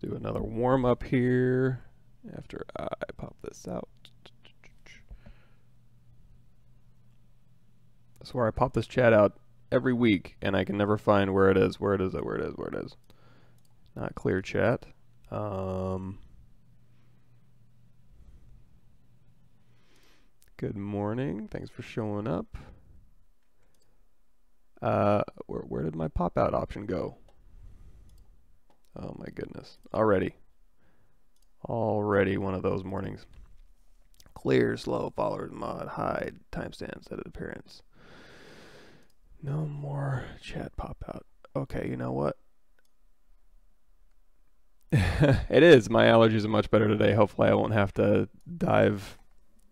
do another warm up here after I pop this out. I swear I pop this chat out every week and I can never find where it is. Where it is. Not clear chat. Good morning. Thanks for showing up. Where did my pop out option go? Oh my goodness. Already one of those mornings. Clear, slow, followers, mod, hide, timestamps, edit appearance. No more chat pop out. Okay, you know what? It is. My allergies are much better today. Hopefully I won't have to dive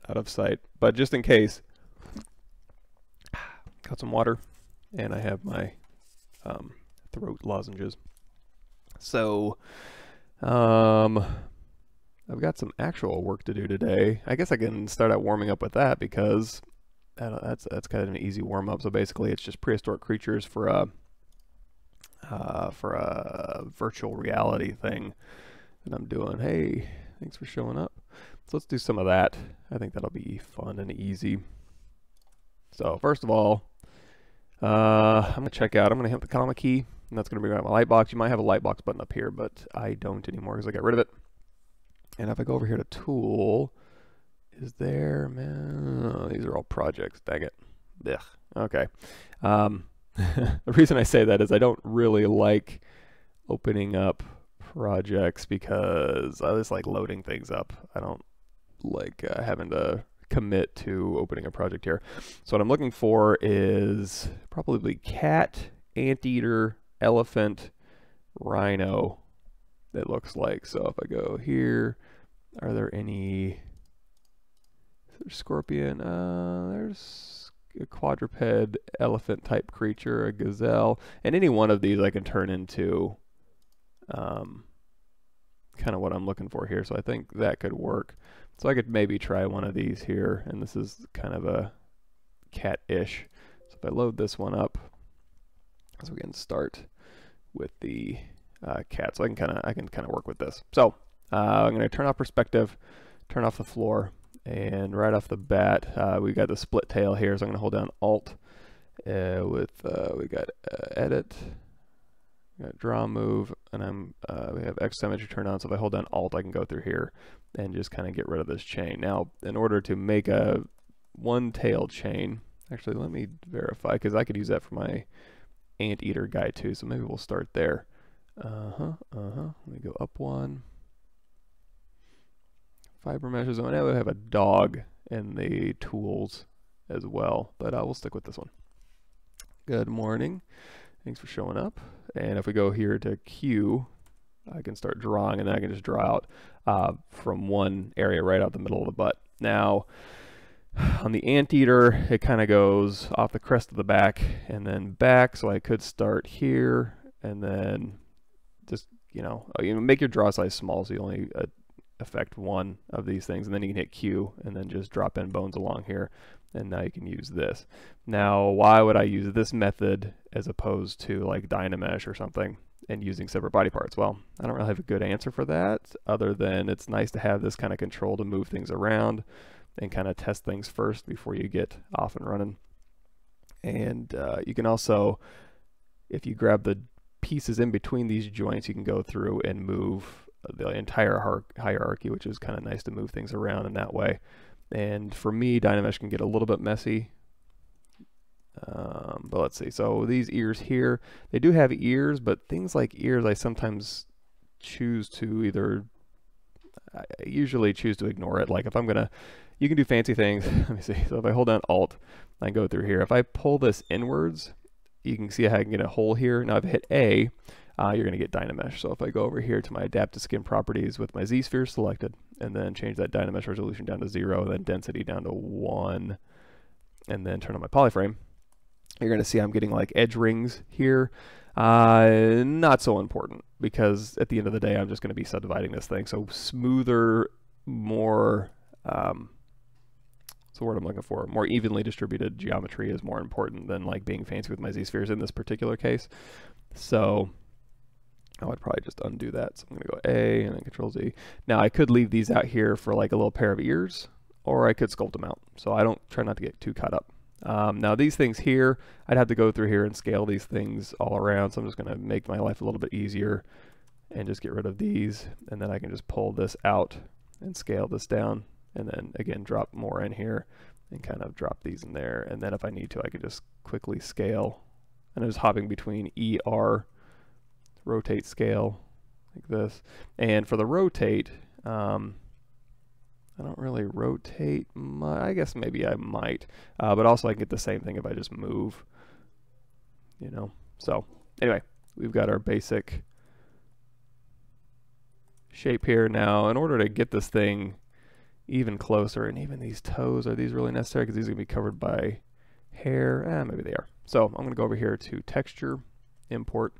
out of sight. But just in case, got some water and I have my throat lozenges. So, I've got some actual work to do today. I guess I can start out warming up with that because that's kind of an easy warm up. So basically, it's just prehistoric creatures for a virtual reality thing that I'm doing. Hey, thanks for showing up. So let's do some of that. I think that'll be fun and easy. So first of all, I'm gonna check out. I'm gonna hit the comma key, and that's gonna bring out my lightbox. You might have a lightbox button up here, but I don't anymore because I got rid of it. And if I go over here to tool, is there, man? Oh, these are all projects. Dang it. Ugh. Okay. The reason I say that is I don't really like opening up projects because I just like loading things up. I don't like having to commit to opening a project here. So what I'm looking for is probably cat, anteater, elephant, rhino, it looks like. So if I go here, are there any, there's scorpion, there's a quadruped, elephant type creature, a gazelle, and any one of these I can turn into kind of what I'm looking for here. So I think that could work. So I could maybe try one of these here, and this is kind of a cat-ish. So if I load this one up, so we can start with the cat. So I can kind of work with this. So I'm going to turn off perspective, turn off the floor, and right off the bat, we got the split tail here. So I'm going to hold down Alt we got edit. We got draw move, and we have X symmetry turned on. So if I hold down Alt, I can go through here and just kind of get rid of this chain. Now, in order to make a one-tailed chain, actually, let me verify because I could use that for my anteater guy too. So maybe we'll start there. Let me go up one. Fiber meshes. Oh, now we have a dog in the tools as well, but we'll stick with this one. Good morning. Thanks for showing up. And if we go here to Q, I can start drawing, and then I can just draw out from one area right out the middle of the butt. Now, on the anteater, it kind of goes off the crest of the back and then back, so I could start here and then just, you know, make your draw size small so you only affect one of these things, and then you can hit Q and then just drop in bones along here, and now you can use this. Now, why would I use this method as opposed to like Dynamesh or something and using separate body parts? Well, I don't really have a good answer for that, other than it's nice to have this kind of control to move things around and kind of test things first before you get off and running. And you can also, if you grab the pieces in between these joints, you can go through and move the entire hierarchy, which is kind of nice to move things around in that way. And for me, Dynamesh can get a little bit messy. But let's see. So these ears here, they do have ears, but things like ears, I sometimes choose to I usually choose to ignore it. Like if I'm gonna, you can do fancy things. Let me see. So if I hold down Alt, I go through here. If I pull this inwards, you can see how I can get a hole here. Now if I hit A, you're gonna get Dynamesh. So if I go over here to my Adapt to Skin properties with my Z-sphere selected, and then change that Dynamesh resolution down to 0, then density down to 1, and then turn on my polyframe, you're going to see I'm getting like edge rings here. Not so important, because at the end of the day, I'm just going to be subdividing this thing. So smoother, more, what's the word I'm looking for? More evenly distributed geometry is more important than like being fancy with my Z-spheres in this particular case. So I would probably just undo that. So I'm going to go A and then Control Z. Now I could leave these out here for like a little pair of ears, or I could sculpt them out. So I don't try not to get too caught up. Now these things here, I'd have to go through here and scale these things all around. So I'm just going to make my life a little bit easier and just get rid of these. And then I can just pull this out and scale this down. And then again, drop more in here and kind of drop these in there. And then if I need to, I can just quickly scale. And I'm just hopping between ER, rotate, scale, like this. And for the rotate, I don't really rotate much. I guess maybe I might, but also I can get the same thing if I just move, you know. So anyway, we've got our basic shape here. Now, in order to get this thing even closer, and even these toes, are these really necessary? Because these are going to be covered by hair. Maybe they are. So I'm going to go over here to Texture, Import,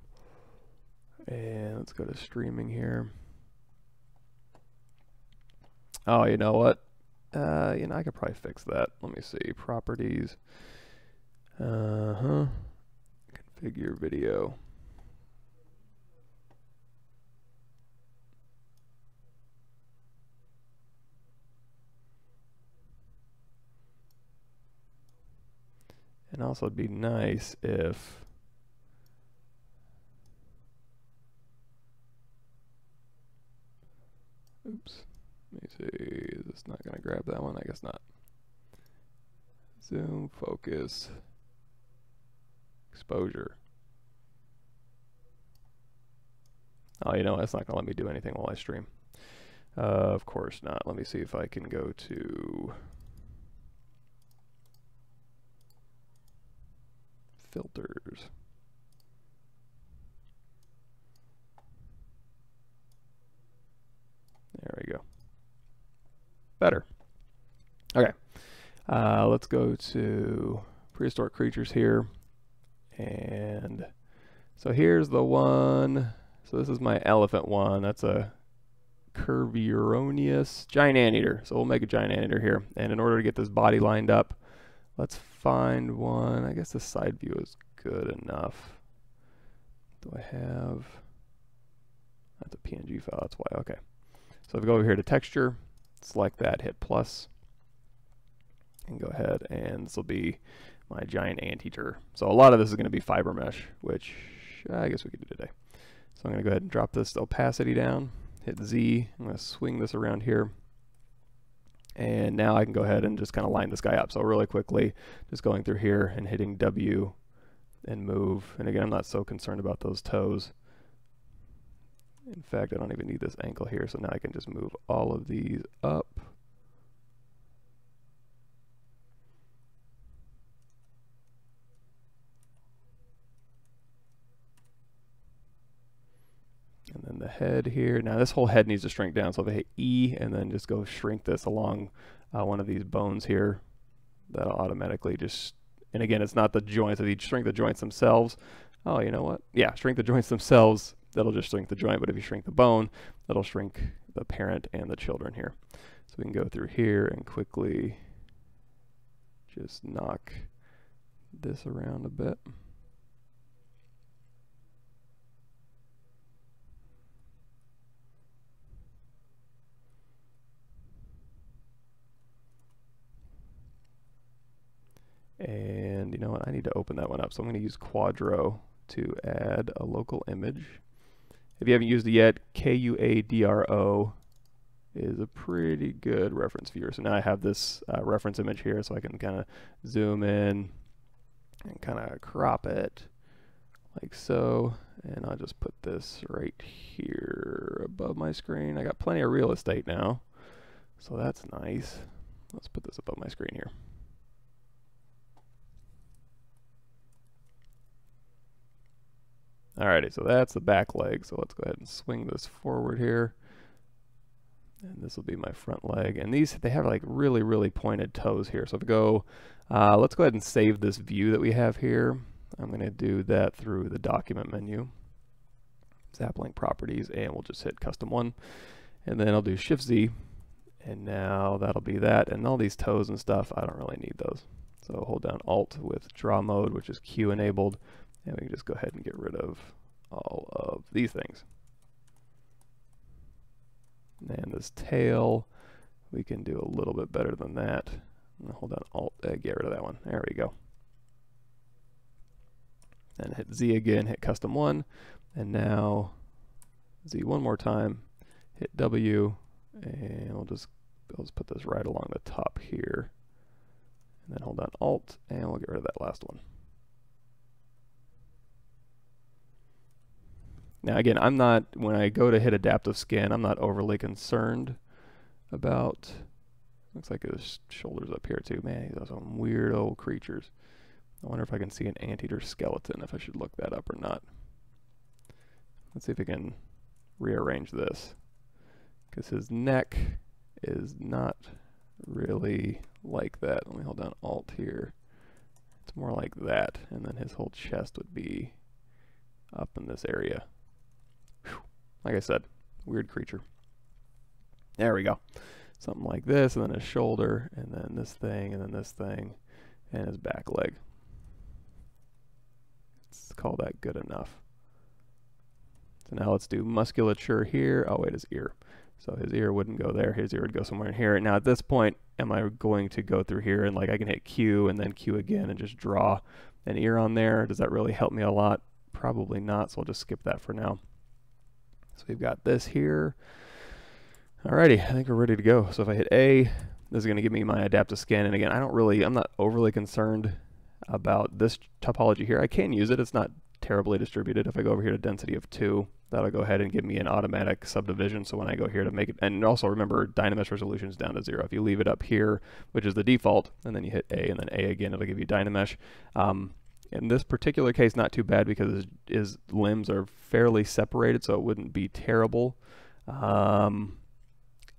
and let's go to Streaming here. Oh, you know what? You know, I could probably fix that. Let me see. Properties. Configure video. And also it'd be nice if oops. Let me see, is this not going to grab that one? I guess not. Zoom, focus, exposure. Oh, you know, it's not going to let me do anything while I stream. Of course not. Let me see if I can go to filters. There we go. Better. Okay. Let's go to prehistoric creatures here. And so here's the one. So this is my elephant one. That's a Curvironius giant anteater. So we'll make a giant anteater here. And in order to get this body lined up, let's find one. I guess the side view is good enough. Do I have? That's a PNG file. That's why. Okay. So if we go over here to texture, select that, hit plus, and go ahead, and this will be my giant anteater. So a lot of this is going to be fiber mesh, which I guess we could do today. So I'm going to go ahead and drop this opacity down, hit Z, I'm going to swing this around here, and now I can go ahead and just kind of line this guy up. So really quickly, just going through here and hitting W and move. And again, I'm not so concerned about those toes. In fact, I don't even need this ankle here, so now I can just move all of these up. And then the head here. Now this whole head needs to shrink down, so if I hit E and then just go shrink this along one of these bones here, that'll automatically just, and again, it's not the joints, if you shrink the joints themselves, oh, you know what? Yeah, shrink the joints themselves, that'll just shrink the joint, but if you shrink the bone, that'll shrink the parent and the children here. So we can go through here and quickly just knock this around a bit. And you know what? I need to open that one up. So I'm going to use Quadro to add a local image. If you haven't used it yet, Quadro is a pretty good reference viewer. So now I have this reference image here, so I can kind of zoom in and kind of crop it like so. And I'll just put this right here above my screen. I got plenty of real estate now, so that's nice. Let's put this above my screen here. Alrighty, so that's the back leg. So let's go ahead and swing this forward here. And this will be my front leg. And these, they have like really, really pointed toes here. So if we go, let's go ahead and save this view that we have here. I'm going to do that through the document menu, Zaplink properties, and we'll just hit custom one. And then I'll do Shift Z. And now that'll be that. And all these toes and stuff, I don't really need those. So hold down Alt with draw mode, which is Q enabled. And we can just go ahead and get rid of all of these things. And this tail, we can do a little bit better than that. Hold down Alt, get rid of that one. There we go. And hit Z again, hit custom 1, and now Z one more time, hit W, and we'll just put this right along the top here. And then hold down Alt, and we'll get rid of that last one. Now again, I'm not, when I go to hit adaptive skin, I'm not overly concerned about, looks like his shoulders up here too. Man, these are some weird old creatures. I wonder if I can see an anteater skeleton, if I should look that up or not. Let's see if we can rearrange this, because his neck is not really like that. Let me hold down Alt here. It's more like that, and then his whole chest would be up in this area. Whew. Like I said, weird creature. There we go. Something like this, and then his shoulder, and then this thing, and then this thing, and his back leg. Let's call that good enough. So now let's do musculature here. Oh wait, his ear. So his ear wouldn't go there, his ear would go somewhere in here. Now at this point, am I going to go through here and like I can hit Q and then Q again and just draw an ear on there? Does that really help me a lot? Probably not, so I'll just skip that for now. So we've got this here. Alrighty, I think we're ready to go. So if I hit A, this is going to give me my adaptive skin. And again, I'm not overly concerned about this topology here. I can use it. It's not terribly distributed. If I go over here to density of 2, that'll go ahead and give me an automatic subdivision. So when I go here to make it, and also remember, Dynamesh resolution is down to 0. If you leave it up here, which is the default, and then you hit A and then A again, it'll give you Dynamesh. In this particular case, not too bad because his limbs are fairly separated, so it wouldn't be terrible.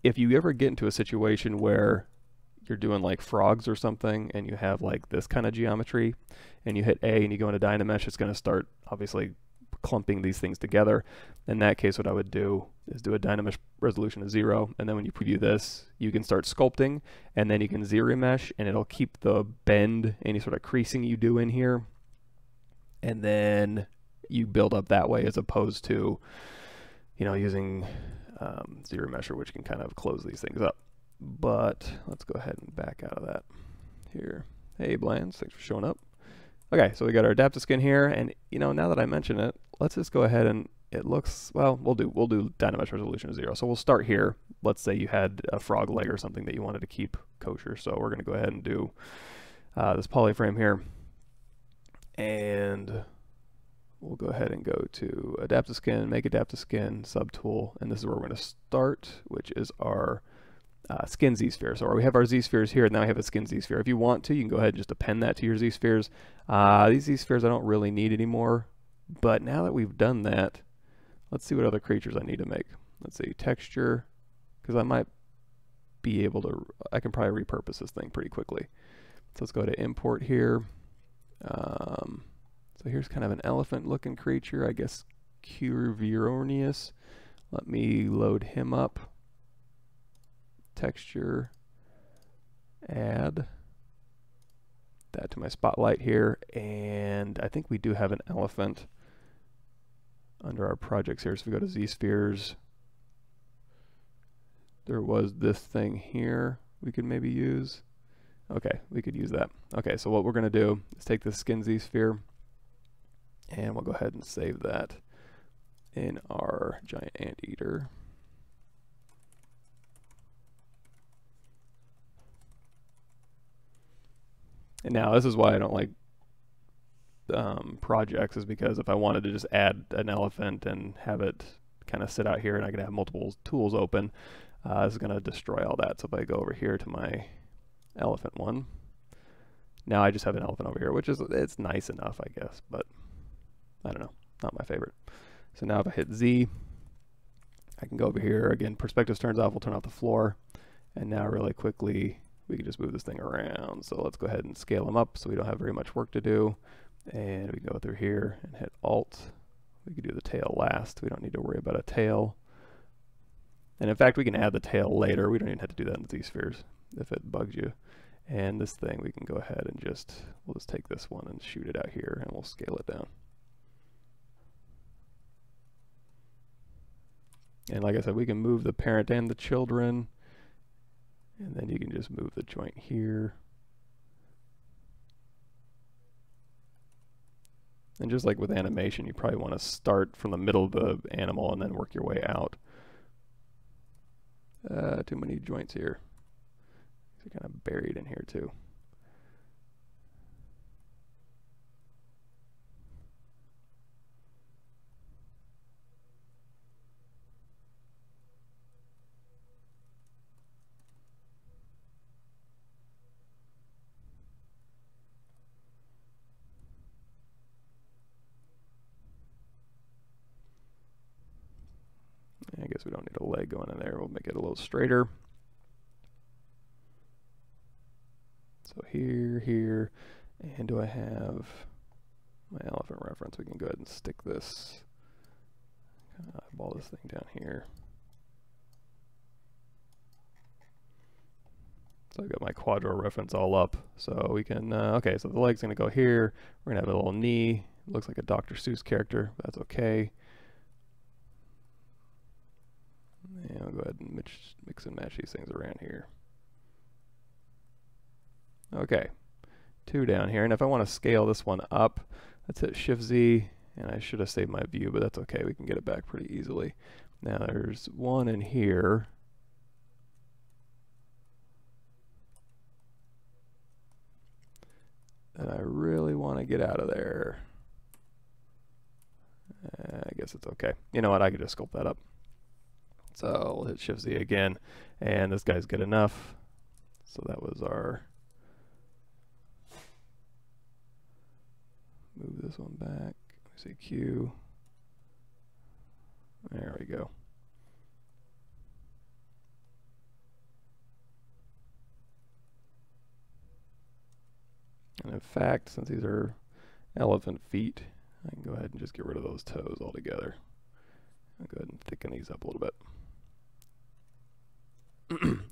If you ever get into a situation where you're doing like frogs or something and you have like this kind of geometry and you hit A and you go into Dynamesh, it's going to start obviously clumping these things together. In that case, what I would do is do a Dynamesh resolution of 0, and then when you preview this, you can start sculpting, and then you can ZBrush, and it'll keep the bend, any sort of creasing you do in here, and then you build up that way as opposed to, you know, using ZBrush, which can kind of close these things up. But let's go ahead and back out of that here. Hey Blands, thanks for showing up. Okay, so we got our adaptive skin here, and you know, now that I mention it, let's just go ahead and it looks, well, we'll do Dynamesh resolution of 0. So we'll start here. Let's say you had a frog leg or something that you wanted to keep kosher. So we're going to go ahead and do this polyframe here, and we'll go ahead and go to adaptive skin, make adaptive skin, subtool, and this is where we're going to start, which is our skin Z-sphere. So we have our Z-spheres here, and now we have a skin Z-sphere. If you want to, you can go ahead and just append that to your Z-spheres. These Z-spheres I don't really need anymore, but now that we've done that, let's see what other creatures I need to make. Let's see, texture, because I might be able to, I can probably repurpose this thing pretty quickly. So let's go to import here. So here's kind of an elephant-looking creature, I guess Curvironius. Let me load him up. Texture, add that to my spotlight here, and I think we do have an elephant under our projects here. So if we go to Z-spheres, there was this thing here we could maybe use. Okay, we could use that. Okay, so what we're going to do is take this skin Z-sphere, and we'll go ahead and save that in our giant anteater. And now this is why I don't like projects, is because if I wanted to just add an elephant and have it kind of sit out here and I could have multiple tools open, this is going to destroy all that. So if I go over here to my elephant one, now I just have an elephant over here, which is, it's nice enough, I guess, but I don't know, not my favorite. So now if I hit Z, I can go over here again, perspectives turns off, we'll turn off the floor, and now really quickly we can just move this thing around. So let's go ahead and scale them up so we don't have very much work to do. And we can go through here and hit Alt. We can do the tail last. We don't need to worry about a tail. And in fact, we can add the tail later. We don't even have to do that in Z-spheres if it bugs you. And this thing, we can go ahead and we'll just take this one and shoot it out here, and we'll scale it down. And like I said, we can move the parent and the children. And then you can just move the joint here. And just like with animation, you probably want to start from the middle of the animal and then work your way out. Too many joints here. They're kind of buried in here too. I guess we don't need a leg going in there. We'll make it a little straighter. So here, and do I have my elephant reference? We can go ahead and stick this, eyeball this thing down here. So I've got my quadro reference all up. So we can, okay, so the leg's gonna go here. We're gonna have a little knee. It looks like a Dr. Seuss character, but that's okay. And I'll go ahead and mix and match these things around here. Okay, 2 down here, and if I want to scale this one up, let's hit Shift-Z, and I should have saved my view, but that's okay, we can get it back pretty easily. Now there's 1 in here. That I really want to get out of there. I guess it's okay. You know what, I could just sculpt that up. So we'll hit Shift-Z again, and this guy's good enough. So that was our... Move this one back. Let me see, Q. There we go. And in fact, since these are elephant feet, I can go ahead and just get rid of those toes altogether. I'll go ahead and thicken these up a little bit.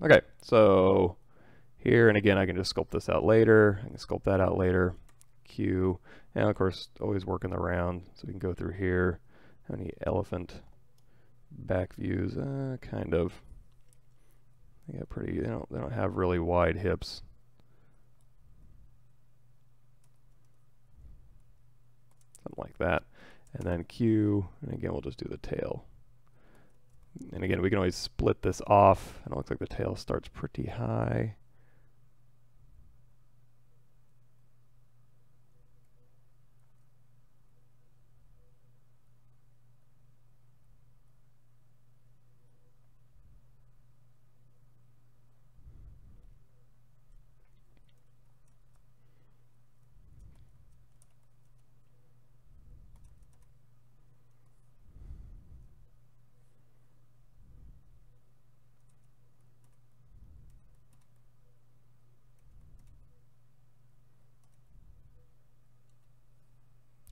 Okay, so here, and again, I can just sculpt this out later. I can sculpt that out later. Q, and of course, always working around, so we can go through here. How many elephant back views? Kind of. They got pretty. They don't have really wide hips. Something like that. And then Q, and again, we'll just do the tail. And again, we can always split this off, and it looks like the tail starts pretty high.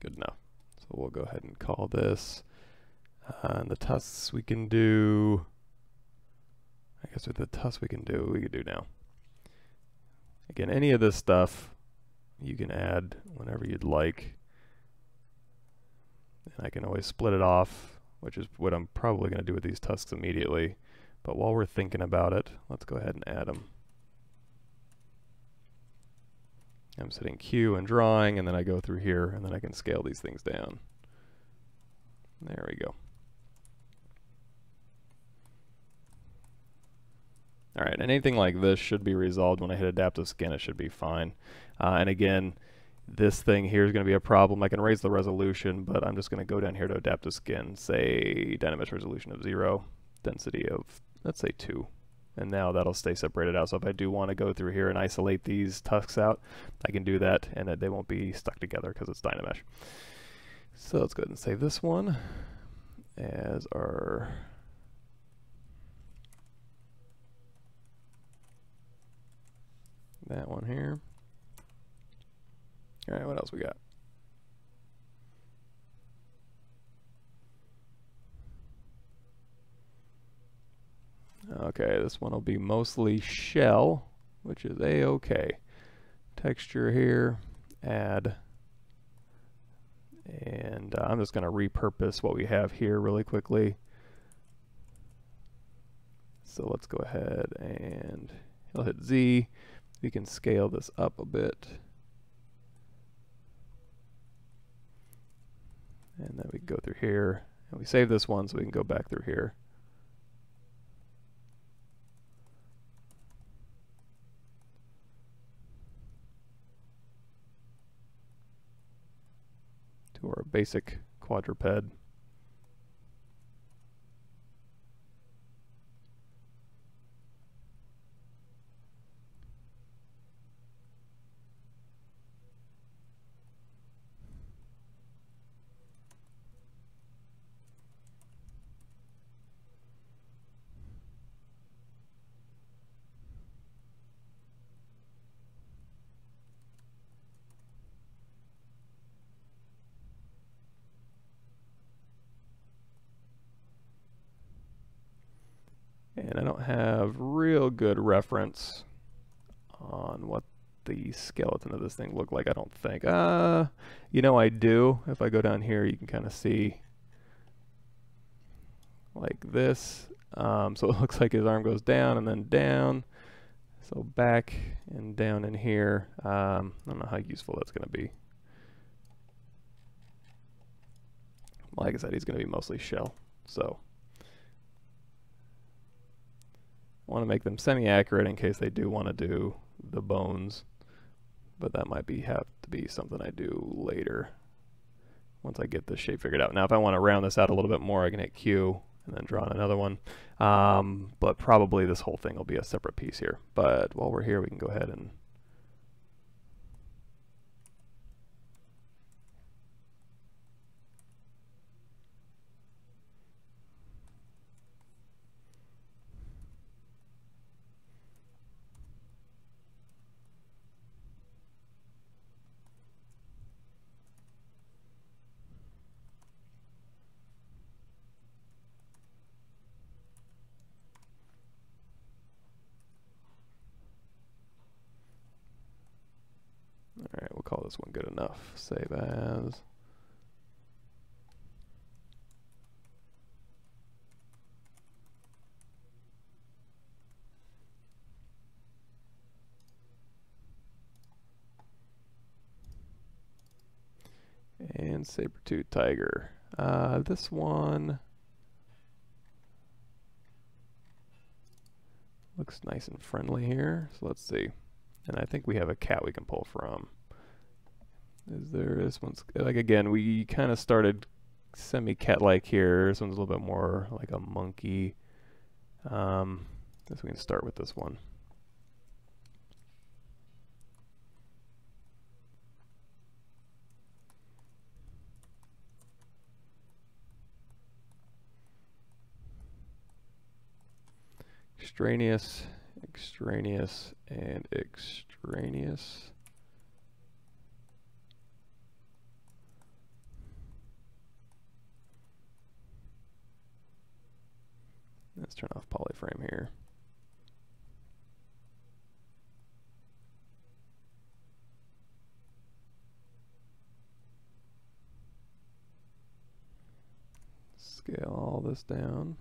Good enough. So we'll go ahead and call this. And the tusks we can do. I guess with the tusks we could do now. Again, any of this stuff you can add whenever you'd like. And I can always split it off, which is what I'm probably going to do with these tusks immediately. But while we're thinking about it, let's go ahead and add them. I'm setting Q and drawing, and then I go through here, and then I can scale these things down. There we go. All right, and anything like this should be resolved when I hit Adaptive Skin. It should be fine. And again, this thing here is going to be a problem. I can raise the resolution, but I'm just going to go down here to Adaptive Skin, say Dynamesh resolution of 0, density of, let's say 2. And now that'll stay separated out. So if I do want to go through here and isolate these tusks out, I can do that, and they won't be stuck together because it's Dynamesh. So let's go ahead and save this one as our that one here. All right, what else we got? Okay, this one will be mostly shell, which is a-okay. Texture here, add, and I'm just going to repurpose what we have here really quickly. So let's go ahead and he'll hit Z. We can scale this up a bit. And then we can go through here. And we save this one so we can go back through here. To our basic quadruped. And I don't have real good reference on what the skeleton of this thing looked like, I don't think. You know, I do. If I go down here, you can kind of see like this. So it looks like his arm goes down and then down. So back and down in here. I don't know how useful that's going to be. Like I said, he's going to be mostly shell. So I want to make them semi-accurate in case they do want to do the bones, but that might have to be something I do later once I get this shape figured out. Now if I want to round this out a little bit more, I can hit Q and then draw on another one, but probably this whole thing will be a separate piece here. But while we're here, we can go ahead and alright, we'll call this one good enough. Save as. And Saber-Tooth Tiger. This one looks nice and friendly here. So let's see. And I think we have a cat we can pull from. Is there, this one's, like again, we kind of started semi-cat-like here. This one's a little bit more like a monkey. Guess we can start with this one. Extraneous, extraneous, and extraneous. Let's turn off polyframe here. Scale all this down.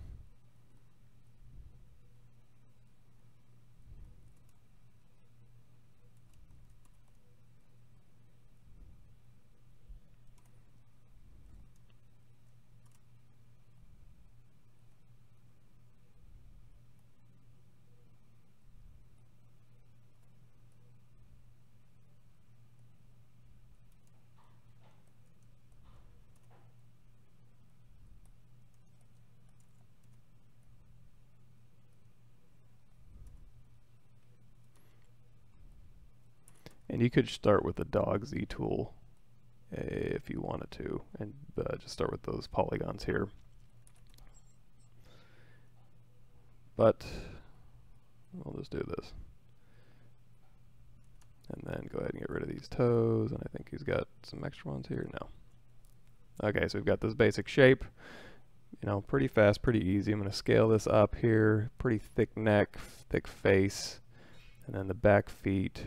And you could start with the dog Z tool if you wanted to, and just start with those polygons here. But we'll just do this. And then go ahead and get rid of these toes, and I think he's got some extra ones here. No. Okay, so we've got this basic shape. You know, pretty fast, pretty easy. I'm going to scale this up here. Pretty thick neck, thick face, and then the back feet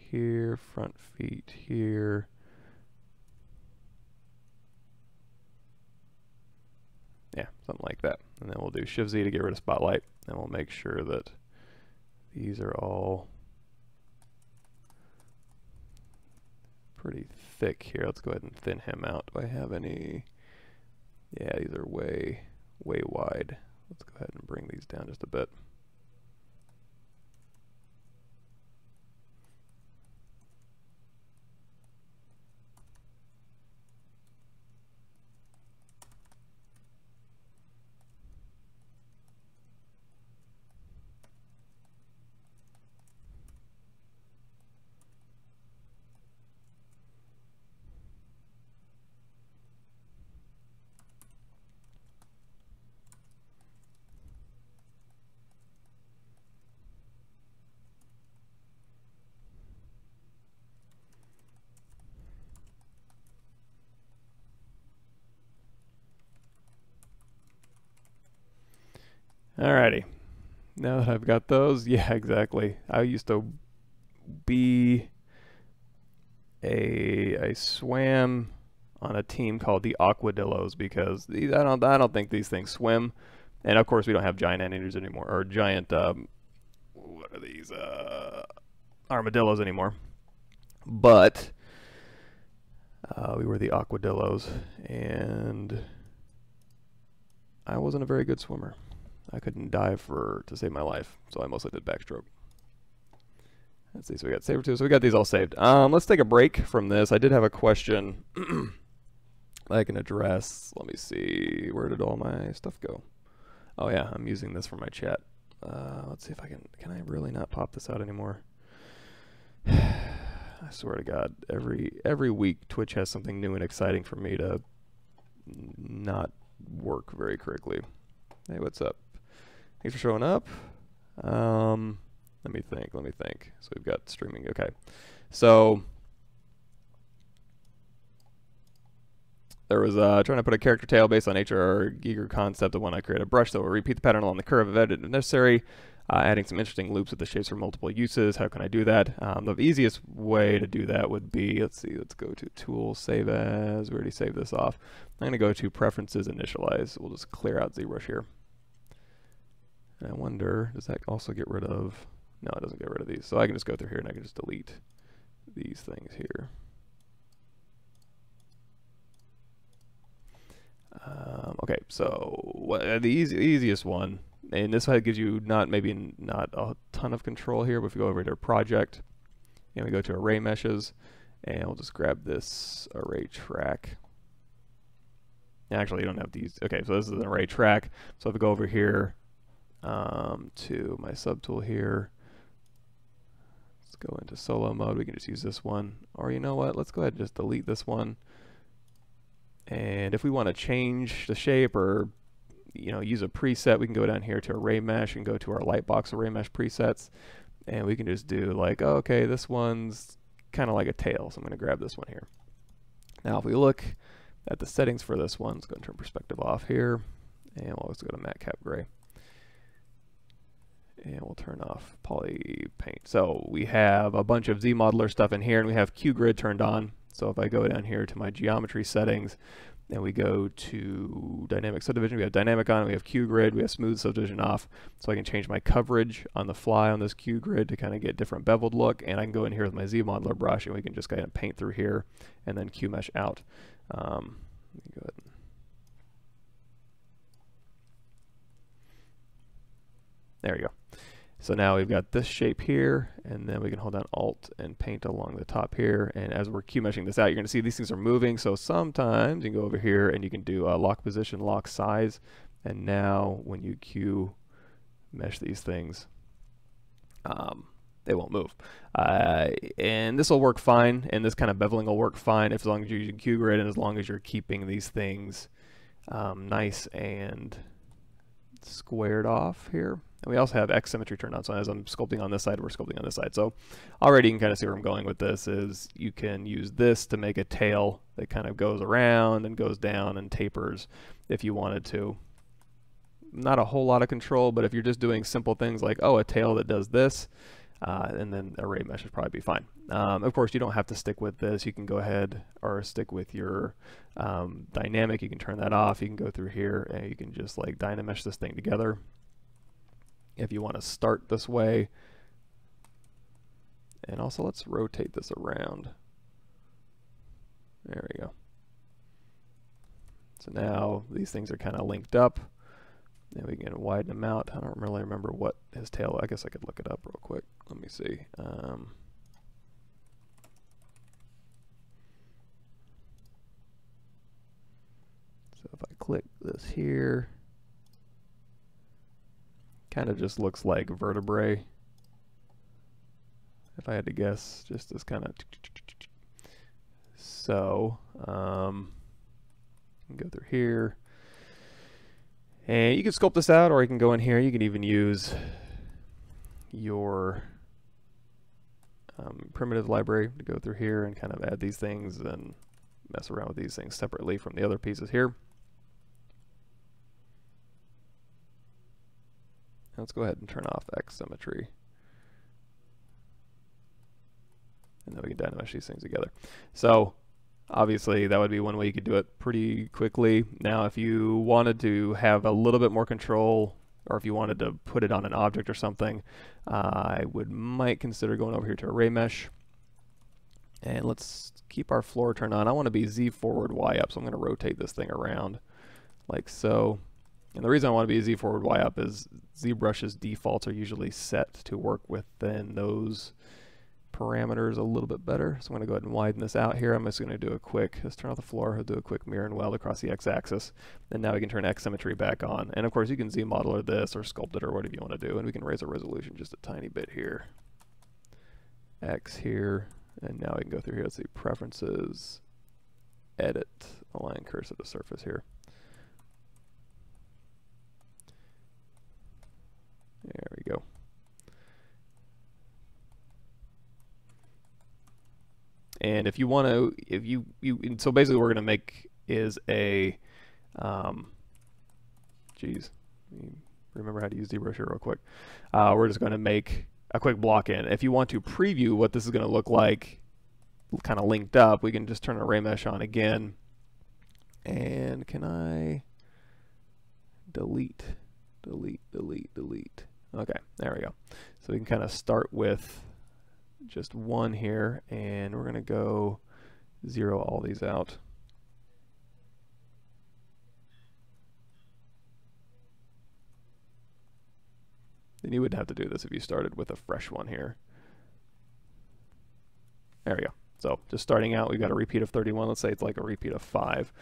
here, front feet here. Yeah, something like that. And then we'll do Shift Z to get rid of spotlight. And we'll make sure that these are all pretty thick here. Let's go ahead and thin him out. Do I have any? Yeah, these are way wide. Let's go ahead and bring these down just a bit. Alrighty, now that I've got those, yeah, exactly. I used to be I swam on a team called the Aquadillos because these, I don't think these things swim, and of course we don't have giant anteaters anymore, or giant what are these armadillos anymore. But we were the Aquadillos, and I wasn't a very good swimmer. I couldn't dive to save my life, so I mostly did backstroke. Let's see, so we got Saber-Tooth, so we got these all saved. Let's take a break from this. I did have a question I can address. Let me see, where did all my stuff go? Oh yeah, I'm using this for my chat. Let's see if I can I really not pop this out anymore? I swear to God, every week Twitch has something new and exciting for me to not work very correctly. Hey, what's up? Thanks for showing up. Let me think. So we've got streaming. Okay. So there was trying to put a character tail based on HR Giger concept of when I create a brush that will repeat the pattern along the curve of edit if necessary. Adding some interesting loops with the shapes for multiple uses. How can I do that? The easiest way to do that would be, let's go to Tools, Save As. We already saved this off. I'm going to go to Preferences, Initialize. We'll just clear out ZBrush here. And I wonder, does that also get rid of, no, it doesn't get rid of these. So I can just go through here and I can just delete these things here. Okay, so the easiest one, and this gives you maybe not a ton of control here, but if we go over to Project, and we go to Array Meshes, and we'll just grab this array track. Actually, you don't have these. Okay, so this is an array track. So if we go over here to my subtool here, let's go into solo mode. We can just use this one, or you know what? Let's go ahead and just delete this one. And if we want to change the shape or use a preset, we can go down here to Array Mesh and go to our Lightbox Array Mesh presets, and we can just do like, oh, okay, this one's kind of like a tail, so I'm going to grab this one here. Now if we look at the settings for this one, let's go and turn perspective off here, and we'll also go to Matte Cap Gray, and we'll turn off Poly Paint. So we have a bunch of Z-Modeler stuff in here, and we have QGrid turned on. So if I go down here to my geometry settings, and we go to dynamic subdivision, we have dynamic on, we have QGrid, we have smooth subdivision off, so I can change my coverage on the fly on this QGrid to kind of get different beveled look, and I can go in here with my Z-Modeler brush, and we can just kind of paint through here, and then QMesh out. Let me go ahead and there you go. So now we've got this shape here, and then we can hold down Alt and paint along the top here. And as we're Q-meshing this out, you're going to see these things are moving. So sometimes you can go over here and you can do lock position, lock size. And now when you Q-mesh these things, they won't move. And this will work fine, and this kind of beveling will work fine as long as you're using QGrid and as long as you're keeping these things nice and squared off here. And we also have X symmetry turned on, so as I'm sculpting on this side, we're sculpting on this side. So already you can kind of see where I'm going with this is you can use this to make a tail that kind of goes around and goes down and tapers if you wanted to. Not a whole lot of control, but if you're just doing simple things like, oh, a tail that does this, and then array mesh would probably be fine. Of course, you don't have to stick with this. You can go ahead or stick with your dynamic. You can turn that off. You can go through here and you can just like dynamesh this thing together. if you want to start this way. And also let's rotate this around. There we go. So now these things are kind of linked up. And we can widen them out. I don't really remember what his tail, I guess I could look it up real quick. Let me see. So if I click this here, kind of just looks like vertebrae. If I had to guess, just this kind of. So, go through here. And you can sculpt this out, or you can go in here. You can even use your primitive library to go through here and kind of add these things and mess around with these things separately from the other pieces here. Let's go ahead and turn off X symmetry. And then we can dynamesh these things together. So obviously that would be one way you could do it pretty quickly. Now if you wanted to have a little bit more control, or if you wanted to put it on an object or something, I might consider going over here to array mesh. And let's keep our floor turned on. I want to be Z forward, Y up, so I'm going to rotate this thing around like so. And the reason I want to be Z forward, Y up is ZBrush's defaults are usually set to work within those parameters a little bit better. So I'm going to go ahead and widen this out here. I'm just going to do a quick, let's turn off the floor, I'll do a quick mirror and weld across the x-axis. And now we can turn X symmetry back on. And of course you can Z modeler this or sculpt it or whatever you want to do. And we can raise the resolution just a tiny bit here. X here. And now we can go through here. Let's see, preferences, edit, align cursor to surface here. There we go. And if you want to, so basically what we're going to make is a, remember how to use ZBrush here real quick. We're just going to make a quick block in. If you want to preview what this is going to look like, kind of linked up, we can just turn array mesh on again. And can I delete? Okay, there we go. So we can kind of start with just one here, and we're going to go zero all these out. Then you wouldn't have to do this if you started with a fresh one here. There we go. So just starting out, we've got a repeat of 31. Let's say it's like a repeat of 5.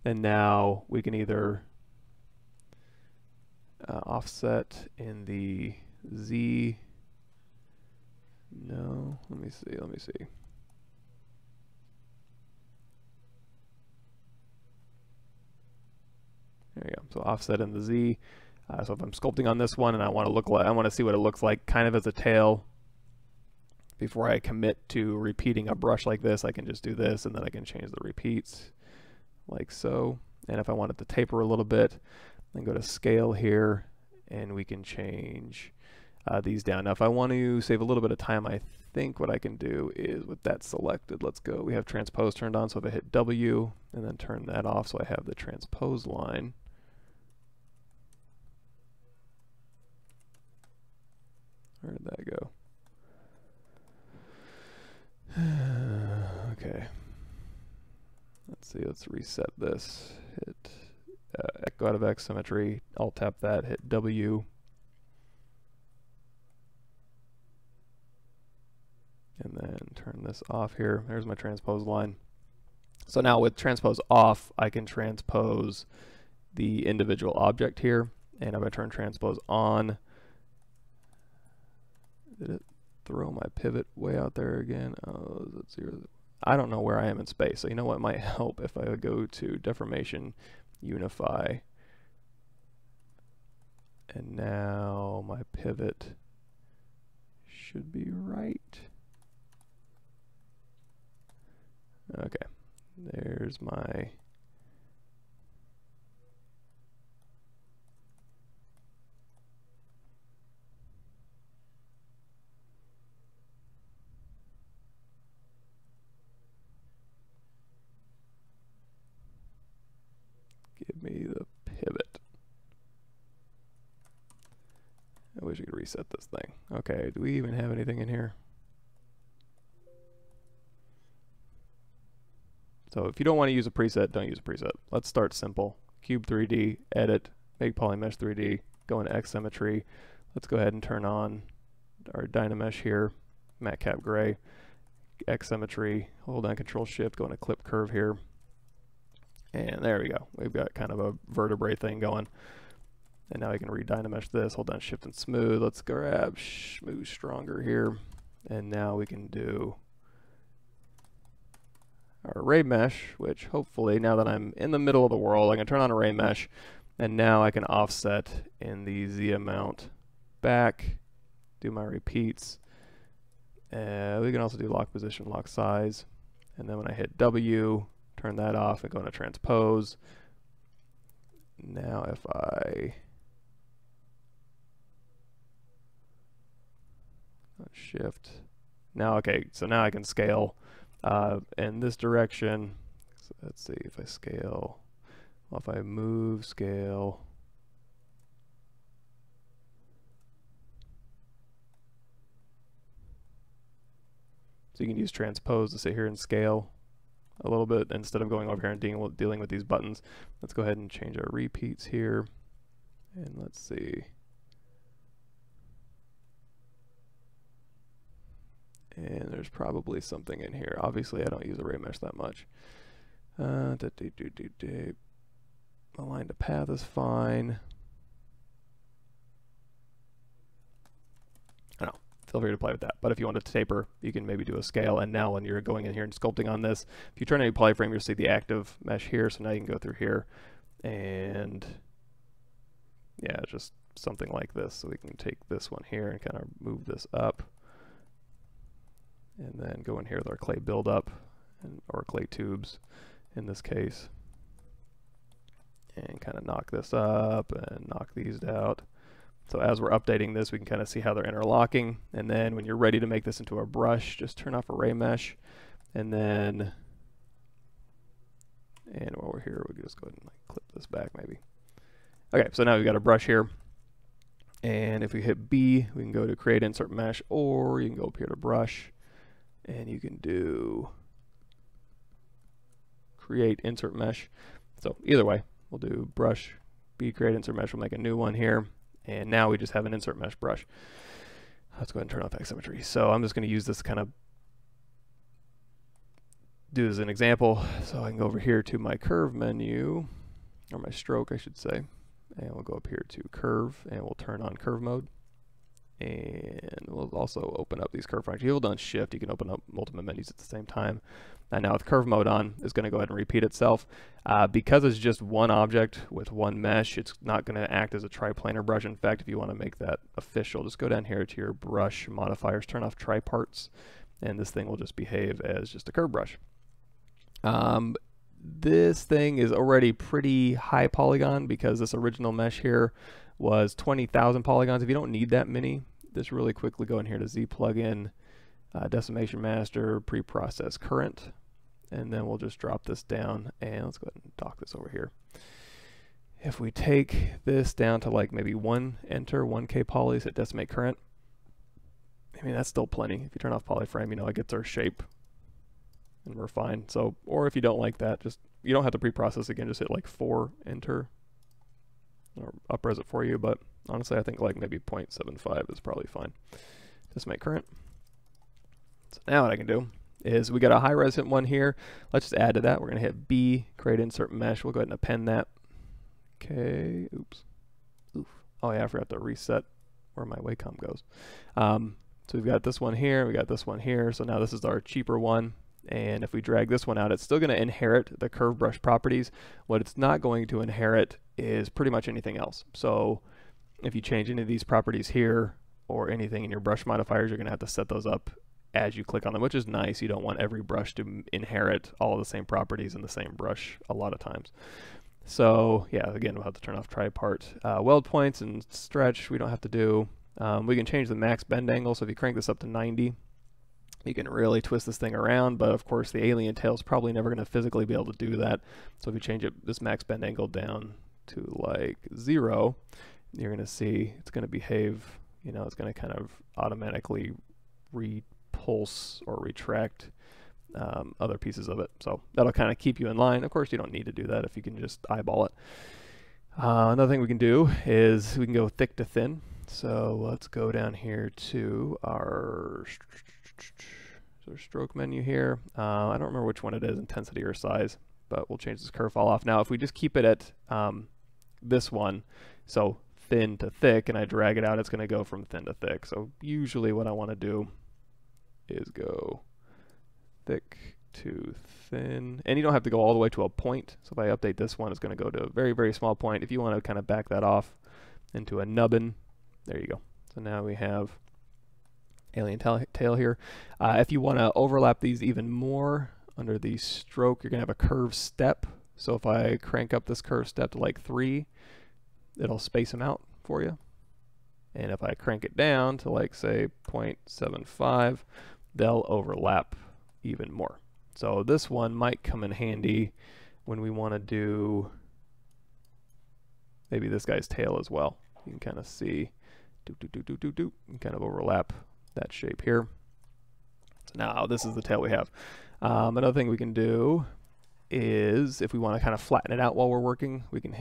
And now we can either offset in the Z. No, let me see. There we go. So offset in the Z. So if I'm sculpting on this one and I want to see what it looks like kind of as a tail, before I commit to repeating a brush like this, I can just do this, and then I can change the repeats like so. And if I want it to taper a little bit, then go to scale here, and we can change these down. Now if I want to save a little bit of time, I think what I can do is with that selected, let's go, we have transpose turned on, so if I hit W and then turn that off so I have the transpose line. Where did that go? Okay. Let's see, let's reset this. Hit go out of X symmetry, Alt tap that, hit W. And then turn this off here. There's my transpose line. So now with transpose off, I can transpose the individual object here. And if I turn transpose on, did it throw my pivot way out there again? Oh, is it 0? I don't know where I am in space. So you know what might help if I would go to deformation, unify. And now my pivot should be right. Okay, there's my give me the pivot. wish you could reset this thing. Okay, do we even have anything in here? So if you don't want to use a preset, don't use a preset. Let's start simple. Cube 3D, edit, make polymesh 3D, go into X symmetry. Let's go ahead and turn on our Dynamesh here, matte cap gray, X symmetry, hold down Control Shift, go into clip curve here. And there we go. We've got kind of a vertebrae thing going. And now we can re-Dynamesh this, hold down Shift and Smooth. Let's grab Smooth Stronger here. And now we can do our array mesh, which hopefully, now that I'm in the middle of the world, I can turn on array mesh, and now I can offset in the Z amount back, do my repeats. We can also do lock position, lock size, and then when I hit W, turn that off and go into transpose. Now if I shift, now okay, so now I can scale in this direction. So let's see if I scale, well, if I move, scale. So you can use transpose to sit here and scale a little bit instead of going over here and dealing with these buttons. Let's go ahead and change our repeats here. And let's see. And there's probably something in here. Obviously, I don't use array mesh that much. Align to path is fine. I don't know. Feel free to play with that. But if you want to taper, you can maybe do a scale. And now when you're going in here and sculpting on this, if you turn any polyframe, you'll see the active mesh here. So now you can go through here and yeah, just something like this. So we can take this one here and kind of move this up. And then go in here with our clay buildup, or clay tubes in this case, and kind of knock this up and knock these out. So as we're updating this, we can kind of see how they're interlocking. And then when you're ready to make this into a brush, just turn off array mesh. And then, and while we're here, we can just go ahead and like clip this back maybe. Okay, so now we've got a brush here. And if we hit B, we can go to create insert mesh, or you can go up here to brush. And you can do create insert mesh. So either way, we'll do brush, B, create insert mesh. We'll make a new one here. And now we just have an insert mesh brush. Let's go ahead and turn off X symmetry. So I'm just going to use this to kind of do as an example. So I can go over here to my curve menu, or my stroke, I should say. And we'll go up here to curve, and we'll turn on curve mode. And we'll also open up these curve functions. You hold down Shift, you can open up multiple menus at the same time. And now with curve mode on, it's going to go ahead and repeat itself. Because it's just one object with one mesh, it's not going to act as a triplanar brush. In fact, if you want to make that official, just go down here to your brush modifiers, turn off triparts, and this thing will just behave as just a curve brush. This thing is already pretty high polygon because this original mesh here was 20,000 polygons. If you don't need that many, just really quickly go in here to Z plugin, decimation master, pre-process current, and then we'll just drop this down, and let's go ahead and dock this over here. If we take this down to like maybe 1K polys at decimate current, I mean, that's still plenty. If you turn off polyframe, you know, it gets our shape and we're fine. So, or if you don't like that, just, you don't have to pre-process again, just hit like 4, enter, or up-res it for you, but honestly I think like maybe 0.75 is probably fine. Just make current. So now what I can do is we got a high-res hit one here. Let's just add to that. We're going to hit B, create insert mesh. We'll go ahead and append that. Okay, oops. Oof. Oh yeah, I forgot to reset where my Wacom goes. So we've got this one here, we got this one here. So now this is our cheaper one. And if we drag this one out, it's still going to inherit the curve brush properties. What it's not going to inherit is pretty much anything else. So if you change any of these properties here or anything in your brush modifiers, you're going to have to set those up as you click on them, which is nice. You don't want every brush to inherit all of the same properties in the same brush a lot of times. So yeah, again, we'll have to turn off tripart. Weld points and stretch we don't have to do. We can change the max bend angle. So if you crank this up to 90, you can really twist this thing around, but of course the alien tail is probably never going to physically be able to do that. So if you change it, this max bend angle down to like 0, you're going to see it's going to behave you know, it's going to kind of automatically repulse or retract other pieces of it. So that'll kind of keep you in line. Of course, you don't need to do that if you can just eyeball it. Another thing we can do is we can go thick to thin. So let's go down here to our stroke menu here. I don't remember which one it is, intensity or size, but we'll change this curve fall off. Now, if we just keep it at this one, so thin to thick, and I drag it out, it's going to go from thin to thick. So usually what I want to do is go thick to thin, and you don't have to go all the way to a point. So if I update this one, it's going to go to a very, very small point. If you want to kind of back that off into a nubbin, there you go. So now we have alien tail here. If you want to overlap these even more under the stroke, you're going to have a curve step. So if I crank up this curve step to like 3, it'll space them out for you. And if I crank it down to like say 0.75, they'll overlap even more. So this one might come in handy when we want to do maybe this guy's tail as well. You can kind of see, and kind of overlap that shape here. So now this is the tail we have. Another thing we can do is if we want to kind of flatten it out while we're working, we can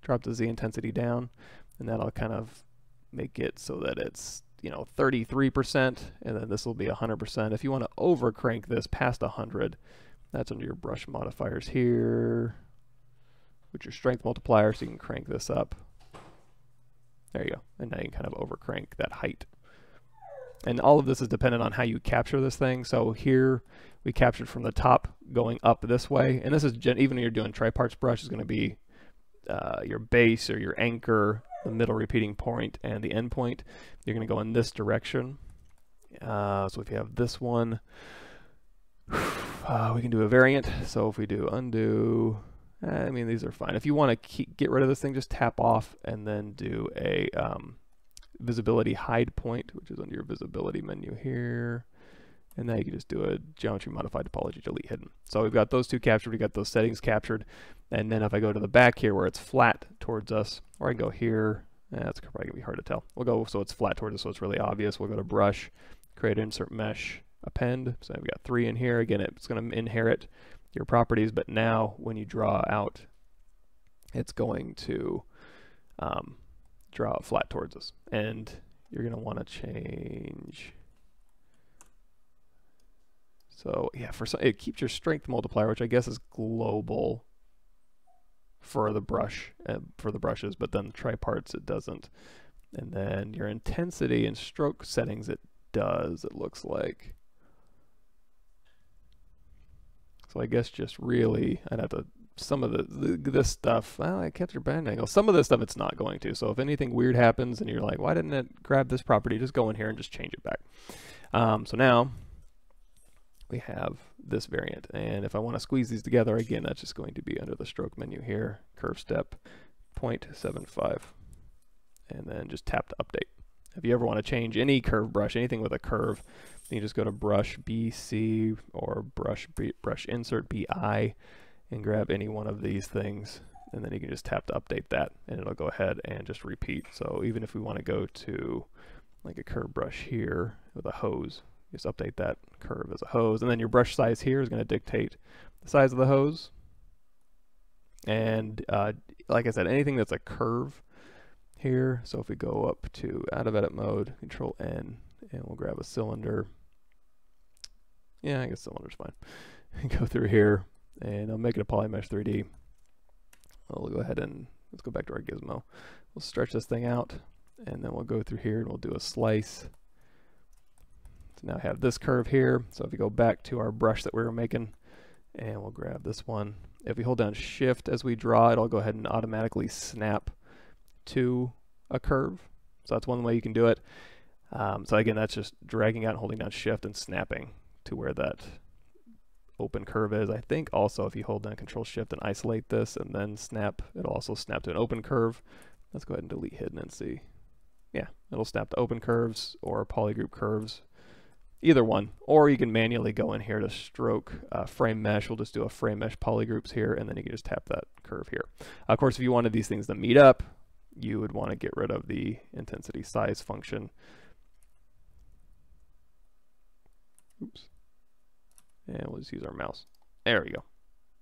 drop the Z intensity down, and that'll kind of make it so that it's, you know, 33%, and then this will be 100%. If you want to over crank this past 100, that's under your brush modifiers here with your strength multiplier, so you can crank this up. There you go. And now you can kind of over crank that height. And all of this is dependent on how you capture this thing. So here we captured from the top going up this way, and this is even when you're doing triparts brush, is going to be your base or your anchor, the middle repeating point, and the end point. You're going to go in this direction. So if you have this one, we can do a variant. So if we do undo, I mean, these are fine. If you want to get rid of this thing, just tap off and then do a visibility hide point, which is under your visibility menu here. And now you can just do a geometry modified topology delete hidden. So we've got those two captured, we've got those settings captured. And then if I go to the back here where it's flat towards us, or I go here, that's probably gonna be hard to tell. We'll go so it's flat towards us, so it's really obvious. We'll go to brush, create insert mesh, append. So we've got 3 in here. Again, it's gonna inherit your properties, but now when you draw out, it's going to draw it flat towards us. And you're gonna wanna change. So yeah, it keeps your strength multiplier, which I guess is global for the brush, for the brushes, but then triparts it doesn't. And then your intensity and stroke settings it does, it looks like. So I guess just really, I'd have to, some of this stuff, well, I kept your bend angle. Some of this stuff it's not going to. So if anything weird happens and you're like, why didn't it grab this property? Just go in here and just change it back. So now we have this variant, and if I want to squeeze these together, again, that's just going to be under the stroke menu here, curve step 0.75, and then just tap to update. If you ever want to change any curve brush, anything with a curve, then you just go to brush BC or brush insert BI and grab any one of these things, and then you can just tap to update that, and it'll go ahead and just repeat. So even if we want to go to like a curve brush here with a hose, just update that curve as a hose, and then your brush size here is going to dictate the size of the hose. And like I said, anything that's a curve here, so if we go up to out of edit mode, Control N, and we'll grab a cylinder. Yeah, I guess cylinder's fine. Go through here, and I'll make it a polymesh 3D. We'll go ahead and let's go back to our gizmo. We'll stretch this thing out, and then we'll go through here and we'll do a slice. So now I have this curve here. So if you go back to our brush that we were making, and we'll grab this one. If we hold down Shift as we draw, it'll go ahead and automatically snap to a curve. So that's one way you can do it. So again, that's just dragging out and holding down Shift and snapping to where that open curve is. I think also if you hold down Control Shift and isolate this and then snap, it'll also snap to an open curve. Let's go ahead and delete hidden and see. Yeah, it'll snap to open curves or polygroup curves. Either one, or you can manually go in here to stroke frame mesh. We'll just do a frame mesh polygroups here, and then you can just tap that curve here. Of course, if you wanted these things to meet up, you would want to get rid of the intensity size function. Oops. And we'll just use our mouse. There we go.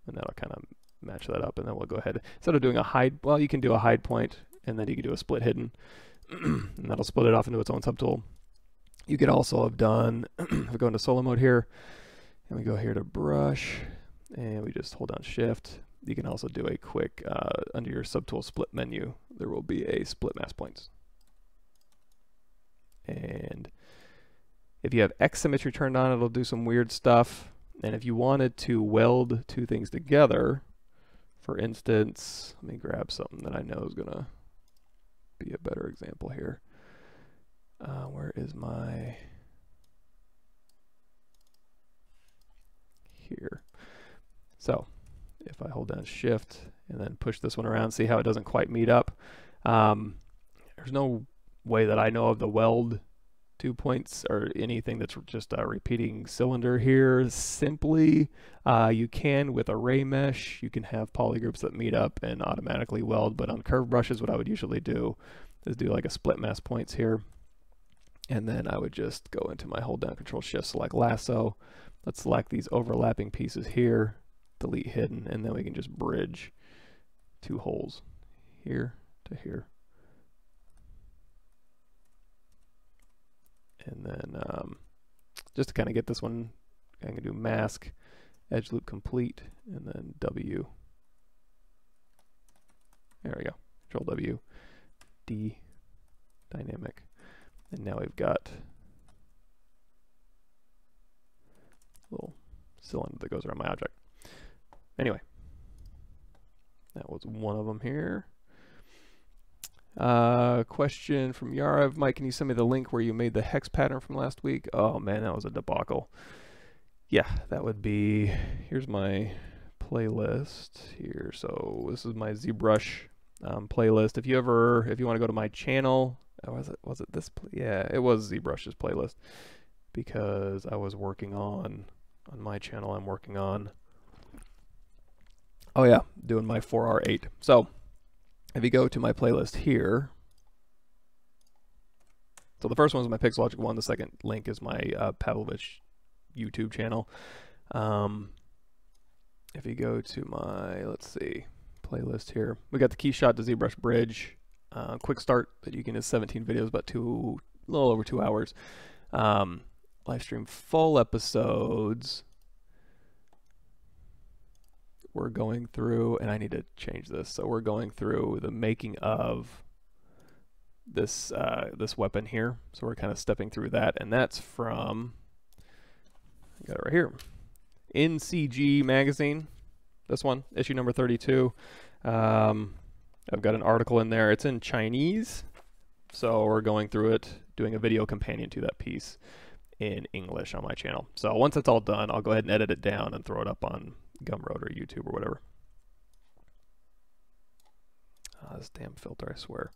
And that'll kind of match that up. And then we'll go ahead. Instead of doing a hide, well, you can do a hide point, and then you can do a split hidden. And that'll split it off into its own subtool. You could also have done, if we go into solo mode here, and we go here to brush, and we just hold down shift. You can also do a quick, under your subtool split menu, there will be a split mask points. And if you have X symmetry turned on, it'll do some weird stuff. And if you wanted to weld two things together, for instance, let me grab something that I know is going to be a better example here. Where is my... Here. So if I hold down shift and then push this one around, see how it doesn't quite meet up. There's no way that I know of the weld 2 points or anything that's just a repeating cylinder here. Simply, you can with array mesh, you can have polygroups that meet up and automatically weld, but on curved brushes, what I would usually do is do like a split mask points here. And then I would just go into my hold down control shift, select lasso. Let's select these overlapping pieces here, delete hidden, and then we can just bridge two holes here to here. And then just to kind of get this one, I'm going to do mask, edge loop complete, and then W. There we go. Control W, D, dynamic. And now we've got a little cylinder that goes around my object. Anyway, that was one of them here. Question from Yara. Mike, can you send me the link where you made the hex pattern from last week? Oh man, that was a debacle. Yeah, that would be, here's my playlist here. So this is my ZBrush playlist. If you want to go to my channel, was it this? Yeah, it was ZBrush's playlist, because I was working on my channel, I'm working on, oh yeah, doing my 4R8. So if you go to my playlist here, so the first one is my Pixelogic one, the second link is my Pavlovich YouTube channel. If you go to my, let's see, playlist here, we got the key shot to ZBrush bridge, quick start that you can do 17 videos, about a little over 2 hours. Live stream full episodes. We're going through, and I need to change this. So we're going through the making of this this weapon here. So we're kind of stepping through that, and that's from, I got it right here, NCG magazine. This one, issue number 32. I've got an article in there. It's in Chinese, so we're going through it, doing a video companion to that piece in English on my channel. So once it's all done, I'll go ahead and edit it down and throw it up on Gumroad or YouTube or whatever. This damn filter, I swear.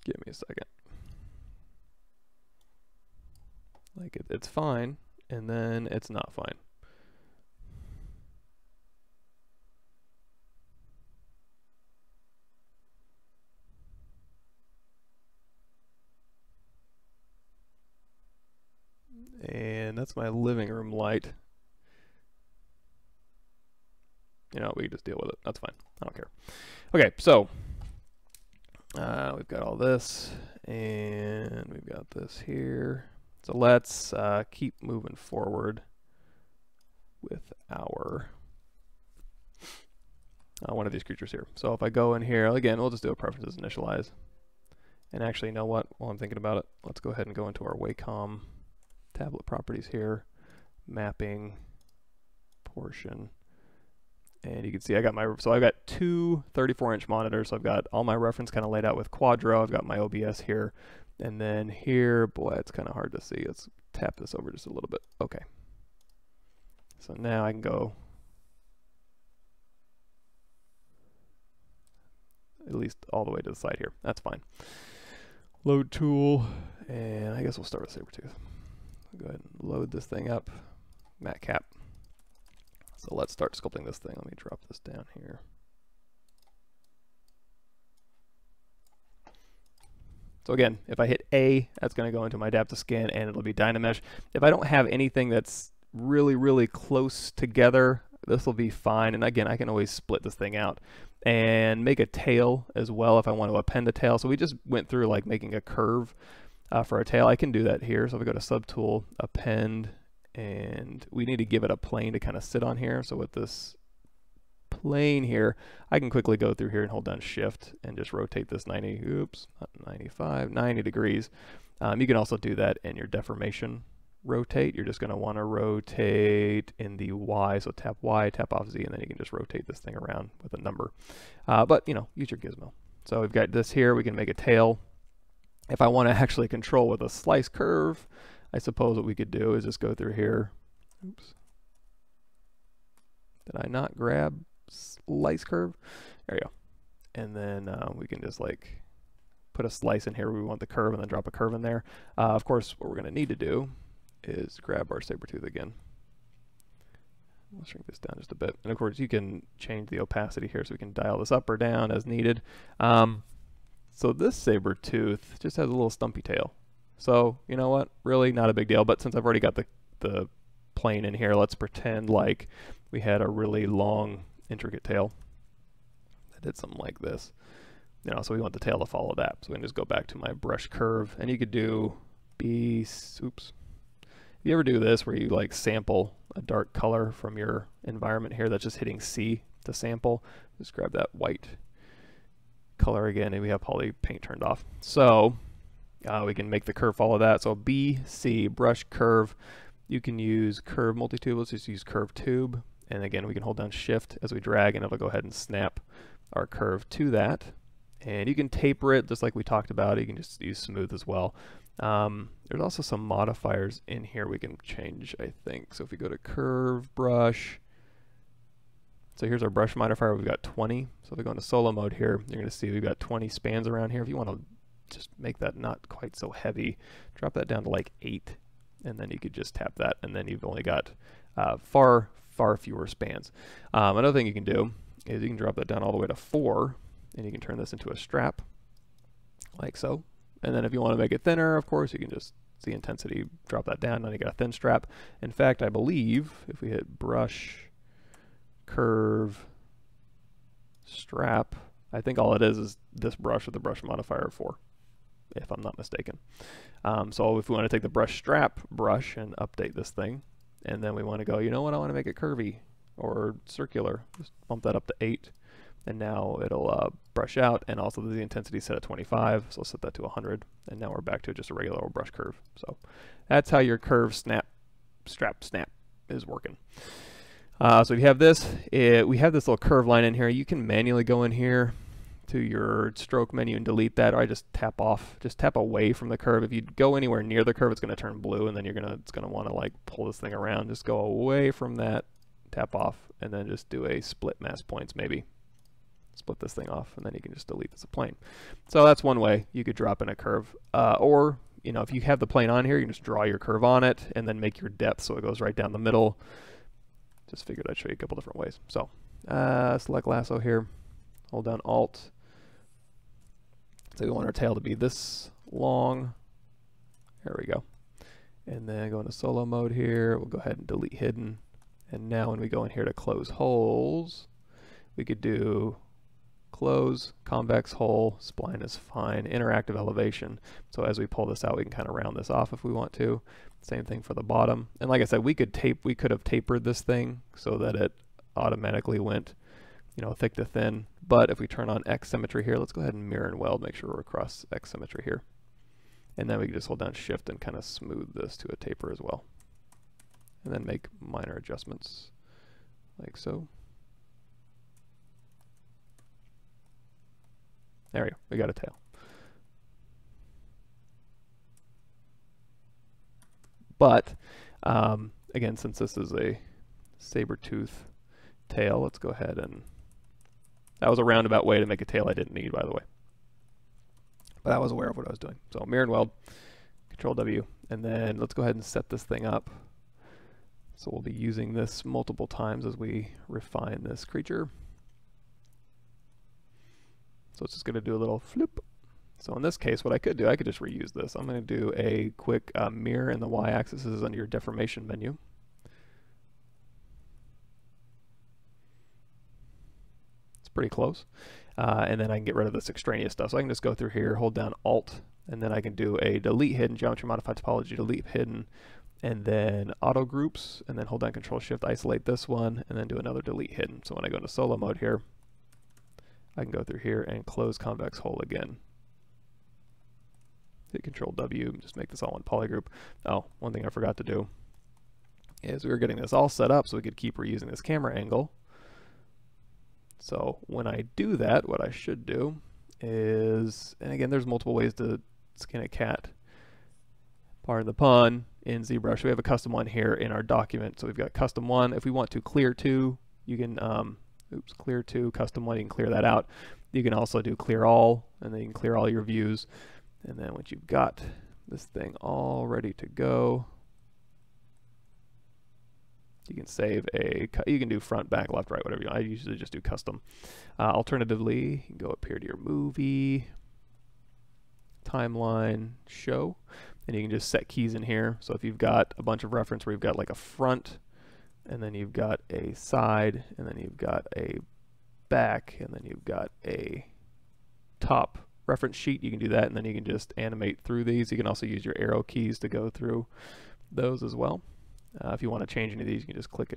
Give me a second. Like it's fine, and then it's not fine. And that's my living room light. You know, we can just deal with it. That's fine. I don't care. Okay, so we've got all this, and we've got this here. So let's keep moving forward with our one of these creatures here. So if I go in here, again, we'll just do a preferences initialize. And actually, you know what? While I'm thinking about it, let's go ahead and go into our Wacom tablet properties here, mapping, portion, and you can see I got I've got two 34-inch monitors. So I've got all my reference kind of laid out with Quadro. I've got my OBS here, and then here, boy, it's kind of hard to see. Let's tap this over just a little bit. Okay. So now I can go at least all the way to the side here. That's fine. Load tool, and I guess we'll start with Saber-Tooth. Go ahead and load this thing up. Matte cap. So let's start sculpting this thing. Let me drop this down here. So again, if I hit A, that's going to go into my adaptive scan and it'll be Dynamesh. If I don't have anything that's really, really close together, this will be fine. And again, I can always split this thing out and make a tail as well if I want to append a tail. So we just went through like making a curve for a tail. I can do that here. So if we go to Subtool, Append, and we need to give it a plane to kind of sit on here. So with this plane here, I can quickly go through here and hold down Shift and just rotate this 90 degrees. You can also do that in your deformation rotate. You're just going to want to rotate in the Y, so tap Y, tap off Z, and then you can just rotate this thing around with a number. But, you know, use your gizmo. So we've got this here. We can make a tail. If I want to actually control with a slice curve, I suppose what we could do is just go through here. Oops. Did I not grab slice curve? There you go. And then we can just like put a slice in here where we want the curve and then drop a curve in there. Of course, what we're going to need to do is grab our Saber-Tooth again. We'll shrink this down just a bit. And of course, you can change the opacity here so we can dial this up or down as needed. So this Saber-Tooth just has a little stumpy tail. So, you know what? Really not a big deal. But since I've already got the plane in here, let's pretend like we had a really long, intricate tail that did something like this. You know, so we want the tail to follow that. So we can just go back to my brush curve, and you could do oops. If you ever do this where you like sample a dark color from your environment here, that's just hitting C to sample. Just grab that white color again, and we have poly paint turned off. So we can make the curve follow that. So B, C, brush, curve. You can use curve multi-tube. Let's just use curve tube. And again, we can hold down Shift as we drag, and it'll go ahead and snap our curve to that. And you can taper it just like we talked about. You can just use smooth as well. There's also some modifiers in here we can change, I think. So if we go to curve, brush. So here's our brush modifier. We've got 20. So if we go into solo mode here, you're going to see we've got 20 spans around here. If you want to just make that not quite so heavy, drop that down to like 8. And then you could just tap that, and then you've only got far fewer spans. Another thing you can do is you can drop that down all the way to 4, and you can turn this into a strap, like so. And then if you want to make it thinner, of course, you can just see intensity, drop that down, and then you got a thin strap. In fact, I believe if we hit brush, curve, strap, I think all it is this brush with the brush modifier of 4, if I'm not mistaken. So if we want to take the brush strap brush and update this thing, and then we want to go, you know what, I want to make it curvy or circular, just bump that up to 8, and now it'll brush out, and also the intensity set at 25, so I'll set that to 100, and now we're back to just a regular old brush curve. So that's how your curve strap snap is working. So if you have this, we have this little curve line in here. You can manually go in here to your stroke menu and delete that, or I just tap away from the curve. If you go anywhere near the curve, it's going to turn blue, and then it's going to want to like pull this thing around. Just go away from that, tap off, and then just do a split mask points maybe. Split this thing off, and then you can just delete this plane. So that's one way you could drop in a curve. Or, you know, if you have the plane on here, you can just draw your curve on it and then make your depth so it goes right down the middle. Just figured I'd show you a couple different ways. So select lasso here, hold down Alt. So we want our tail to be this long. There we go. And then go into solo mode here. We'll go ahead and delete hidden. And now when we go in here to close holes, we could do close, convex hole, spline is fine, interactive elevation. So as we pull this out, we can kind of round this off if we want to. Same thing for the bottom. And like I said, we could have tapered this thing so that it automatically went, you know, thick to thin. But if we turn on X symmetry here, let's go ahead and mirror and weld, make sure we're across X symmetry here. And then we can just hold down Shift and kind of smooth this to a taper as well. And then make minor adjustments like so. There we go, we got a tail. But, again, since this is a Saber-Tooth tail, let's go ahead and, that was a roundabout way to make a tail I didn't need, by the way. But I was aware of what I was doing. So mirror and weld, Control W, and then let's go ahead and set this thing up So we'll be using this multiple times as we refine this creature. So it's just going to do a little flip. So in this case, what I could do, I could just reuse this. I'm going to do a quick mirror in the y-axis. This is under your deformation menu. It's pretty close. And then I can get rid of this extraneous stuff. So I can just go through here, hold down Alt, and then I can do a delete hidden, geometry modify topology, delete hidden, and then auto groups, and then hold down Control Shift, isolate this one, and then do another delete hidden. So when I go into solo mode here, I can go through here and close convex hole again. Hit Control W, just make this all one polygroup. Oh, one thing I forgot to do is we were getting this all set up so we could keep reusing this camera angle. So when I do that, what I should do is, and again, there's multiple ways to skin a cat. Pardon the pun, in ZBrush. We have a custom one here in our document. So we've got custom one. If we want to clear to, you can, clear to, custom one, you can clear that out. You can also do clear all, and then you can clear all your views. And then once you've got this thing all ready to go, you can save a, you can do front, back, left, right, whatever you want. I usually just do custom. Alternatively, you can go up here to your movie, timeline, show, and you can just set keys in here. So if you've got a bunch of reference where you've got like a front, and then you've got a side, and then you've got a back, and then you've got a top reference sheet, you can do that, and then you can just animate through these. You can also use your arrow keys to go through those as well. If you want to change any of these, you can just click,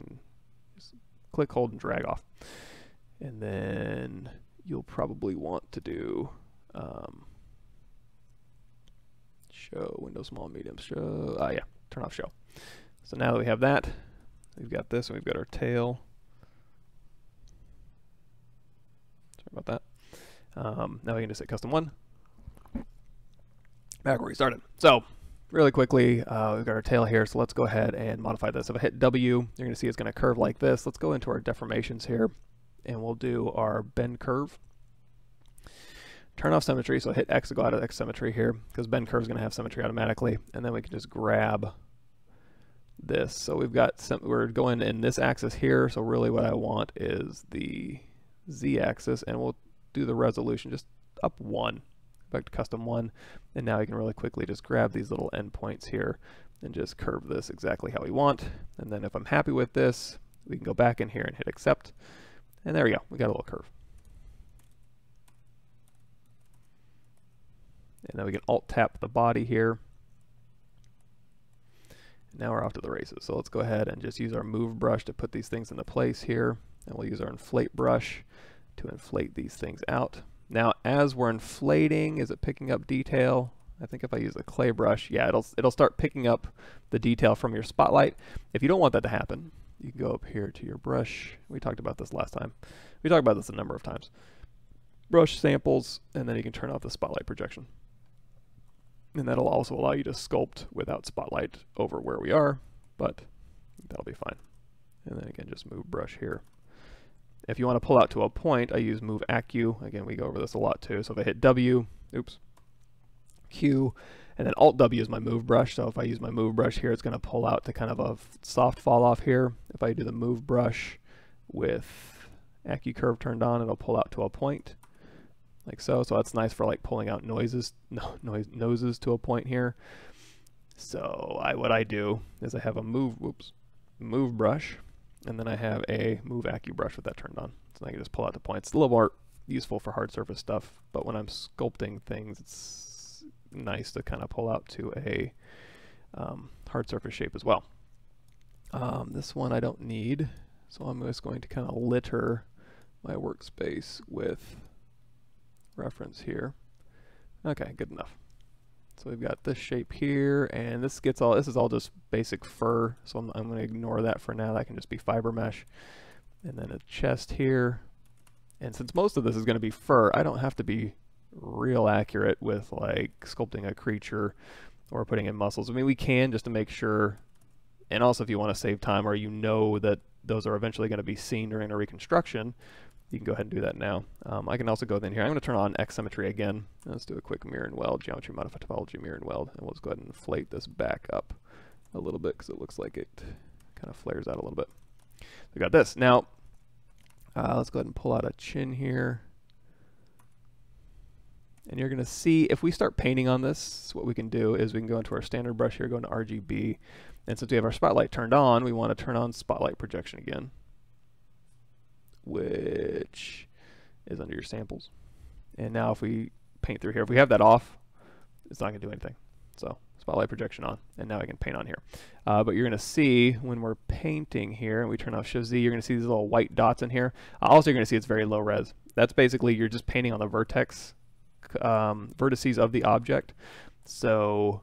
hold, and drag off. And then you'll probably want to do show, window, small, medium, show. Yeah, turn off show. So now that we have that, we've got this, and we've got our tail. Sorry about that. Now we can just hit custom one. Back where we started. So really quickly, we've got our tail here, so let's go ahead and modify this. If I hit W, you're going to see it's going to curve like this. Let's go into our deformations here, and we'll do our bend curve. Turn off symmetry, so hit X to go out of X symmetry here, because bend curve is going to have symmetry automatically, and then we can just grab this. So we've got, we're going in this axis here, so really what I want is the Z axis, and we'll do the resolution just up 1, back to custom 1, and now we can really quickly just grab these little endpoints here and just curve this exactly how we want. And then if I'm happy with this, we can go back in here and hit accept, and there we go, we got a little curve. And then we can alt tap the body here. Now we're off to the races. So let's go ahead and just use our move brush to put these things into place here, and we'll use our inflate brush to inflate these things out. Now as we're inflating, is it picking up detail? I think if I use a clay brush, yeah, it'll start picking up the detail from your spotlight. If you don't want that to happen, you can go up here to your brush. We talked about this last time. We talked about this a number of times. Brush samples, and then you can turn off the spotlight projection. And that'll also allow you to sculpt without spotlight over where we are, but that'll be fine. And then again, just move brush here. If you want to pull out to a point, I use move Accu. Again, we go over this a lot too. So if I hit W, oops, Q, and then Alt W is my move brush. So if I use my move brush here, it's going to pull out to kind of a soft fall off here. If I do the move brush with Accu curve turned on, it'll pull out to a point like so. So that's nice for like pulling out noses to a point here. So what I do is I have a move brush, and then I have a move Accu brush with that turned on. So I can just pull out the points. It's a little more useful for hard surface stuff, but when I'm sculpting things, it's nice to kind of pull out to a hard surface shape as well. This one I don't need, so I'm just going to kind of litter my workspace with reference here. Okay, good enough. So we've got this shape here, and this is all just basic fur, so I'm going to ignore that for now. That can just be fiber mesh. And then a chest here. And since most of this is going to be fur, I don't have to be real accurate with like sculpting a creature or putting in muscles. I mean, we can, just to make sure, and also if you want to save time or you know that those are eventually going to be seen during a reconstruction, you can go ahead and do that now. I can also go in here. I'm going to turn on X symmetry again. Let's do a quick mirror and weld, geometry modify topology, mirror and weld, and we'll just go ahead and inflate this back up a little bit because it looks like it kind of flares out a little bit. We got this. Now, let's go ahead and pull out a chin here. And you're going to see, if we start painting on this, what we can do is we can go into our standard brush here, go into RGB. And since we have our spotlight turned on, we want to turn on spotlight projection again, which is under your samples. And now if we paint through here, if we have that off, it's not going to do anything. So spotlight projection on, and now I can paint on here. But you're going to see when we're painting here, and we turn off Shift Z, you're going to see these little white dots in here. Also, you're going to see it's very low res. That's basically, you're just painting on the vertices of the object. So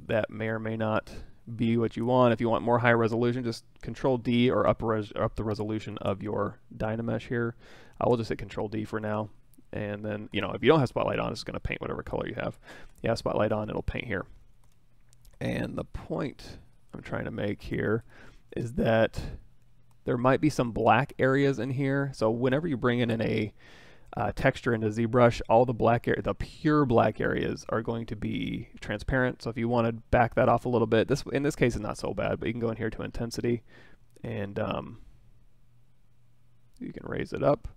that may or may not be what you want. If you want more high resolution, just Control D or up the resolution of your Dynamesh here. We'll just hit Control D for now. And then, you know, if you don't have spotlight on, it's going to paint whatever color you have. You have spotlight on, it'll paint here. And the point I'm trying to make here is that there might be some black areas in here. So whenever you bring in a texture into ZBrush, all the black area, the pure black areas are going to be transparent. So if you want to back that off a little bit, this in this case is not so bad, but you can go in here to intensity, and you can raise it up.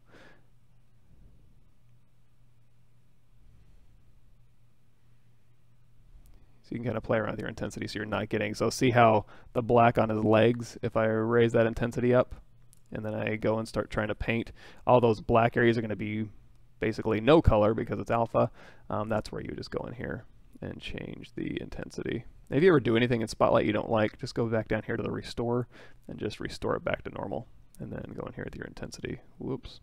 So you can kind of play around with your intensity so you're not getting, so see how the black on his legs, if I raise that intensity up, and then I go and start trying to paint, all those black areas are going to be basically no color because it's alpha. That's where you just go in here and change the intensity. If you ever do anything in Spotlight you don't like, just go back down here to the restore and just restore it back to normal. And then go in here with your intensity. Whoops.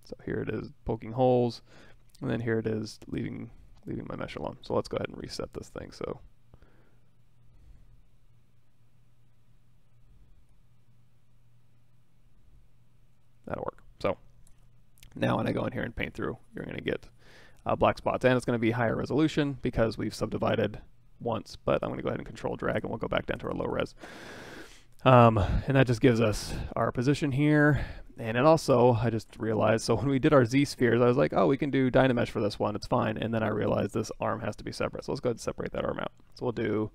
So here it is poking holes, and then here it is leaving my mesh alone. So let's go ahead and reset this thing. So that'll work. So now when I go in here and paint through, you're going to get black spots, and it's going to be higher resolution because we've subdivided once, but I'm going to go ahead and Control drag and we'll go back down to our low res. And that just gives us our position here. And it also, I just realized, so when we did our Z spheres, I was like, oh, we can do Dynamesh for this one, it's fine. And then I realized this arm has to be separate. So let's go ahead and separate that arm out. So we'll do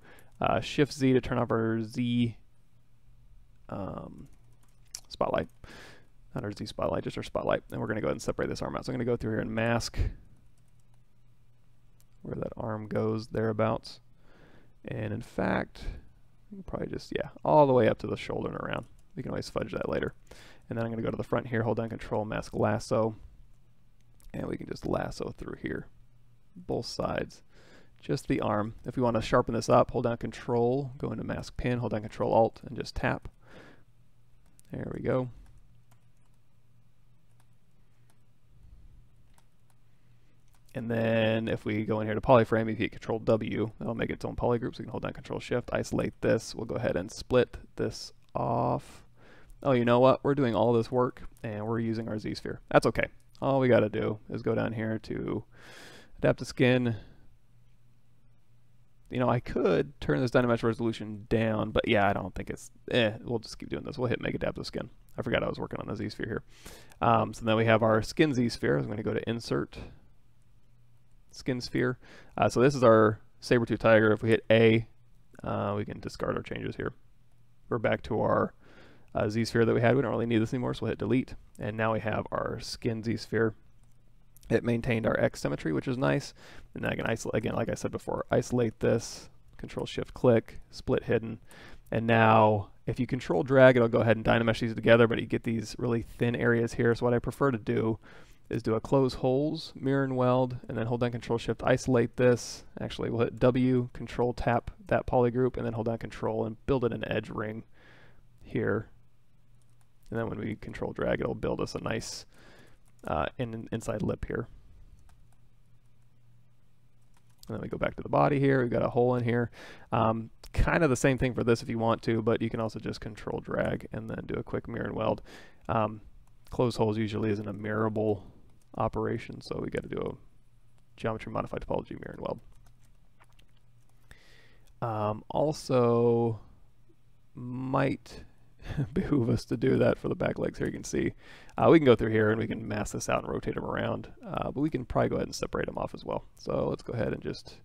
Shift Z to turn off our Z spotlight. Not our Z spotlight, just our spotlight. And we're going to go ahead and separate this arm out. So I'm going to go through here and mask where that arm goes, thereabouts. And in fact, we can probably just, yeah, all the way up to the shoulder and around. We can always fudge that later. And then I'm going to go to the front here, hold down Control, mask lasso, and we can just lasso through here, both sides, just the arm. If we want to sharpen this up, hold down Control, go into mask pin, hold down Control Alt, and just tap. There we go. And then if we go in here to polyframe, if you hit Control W, that'll make it its own polygroup. So we can hold down Control Shift, isolate this. We'll go ahead and split this off. Oh, you know what? We're doing all this work and we're using our Z-sphere. That's okay. All we got to do is go down here to adapt to skin. You know, I could turn this Dynamesh resolution down, but yeah, I don't think it's, we'll just keep doing this. We'll hit Make Adapt to Skin. I forgot I was working on the Z-sphere here. So then we have our skin Z-sphere. I'm going to go to Insert, Skin Sphere. So this is our Saber-Tooth Tiger. If we hit A, we can discard our changes here. We're back to our Z-sphere that we had. We don't really need this anymore, so we'll hit delete. And now we have our skin Z-sphere. It maintained our X symmetry, which is nice. And then I can isolate, again, like I said before, isolate this, Control Shift click, split hidden. And now if you Control drag, it'll go ahead and Dynamesh these together, but you get these really thin areas here. So what I prefer to do is do a close holes, mirror and weld, and then hold down Control Shift, isolate this. Actually, we'll hit W, Control tap that polygroup, and then hold down Control and build in an edge ring here. And then when we Control drag, it'll build us a nice inside lip here. And then we go back to the body here. We've got a hole in here. Kind of the same thing for this if you want to, but you can also just Control drag and then do a quick mirror and weld. Close holes usually isn't a mirrorable operation, so we got to do a geometry modified topology mirror and weld. Also might behoove us to do that for the back legs here. You can see we can go through here and we can mask this out and rotate them around, but we can probably go ahead and separate them off as well. So let's go ahead and just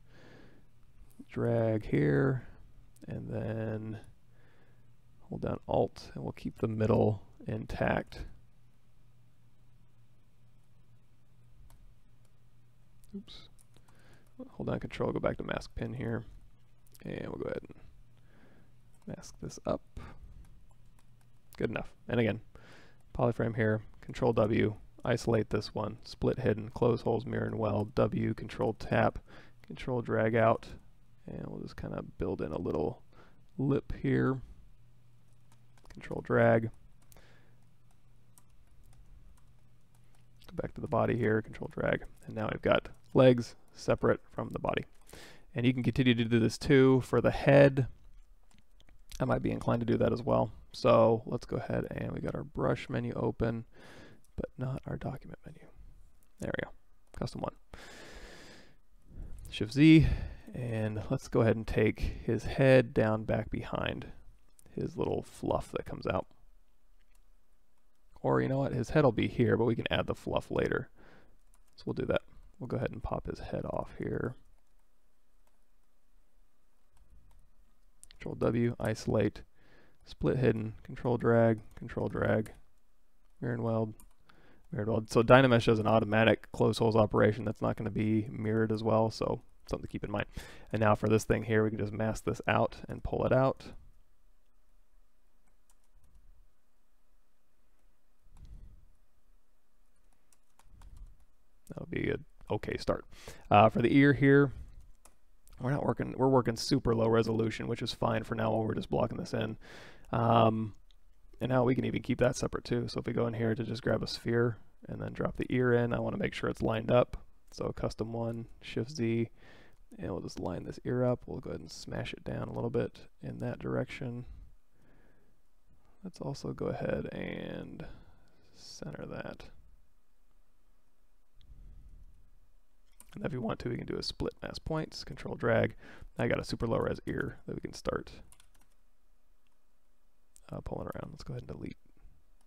drag here, and then hold down Alt, and we'll keep the middle intact. Oops. Hold down Control, go back to mask pin here, and we'll go ahead and mask this up. Good enough. And again, polyframe here, Control W, isolate this one, split hidden, close holes, mirror and weld, W, Control tap, Control drag out, and we'll just kind of build in a little lip here. Control drag. Go back to the body here, Control drag, and now we've got legs separate from the body. And you can continue to do this too for the head. I might be inclined to do that as well. So let's go ahead, and we got our brush menu open, but not our document menu. There we go, custom one. Shift Z, and let's go ahead and take his head down back behind his little fluff that comes out. Or you know what, his head will be here, but we can add the fluff later. So we'll do that. We'll go ahead and pop his head off here. Control W, isolate, split hidden, Control drag, mirror and weld, mirrored weld. So Dynamesh does an automatic close holes operation that's not going to be mirrored as well, so something to keep in mind. And now for this thing here, we can just mask this out and pull it out. That'll be an okay start. For the ear here, we're working super low resolution, which is fine for now while we're just blocking this in. And now we can even keep that separate too. So if we go in here to just grab a sphere and then drop the ear in, I want to make sure it's lined up. So custom one, Shift Z, and we'll just line this ear up. We'll go ahead and smash it down a little bit in that direction. Let's also go ahead and center that. And if you want to, we can do a split mask points, Control drag. I got a super low res ear that we can start pulling around. Let's go ahead and delete.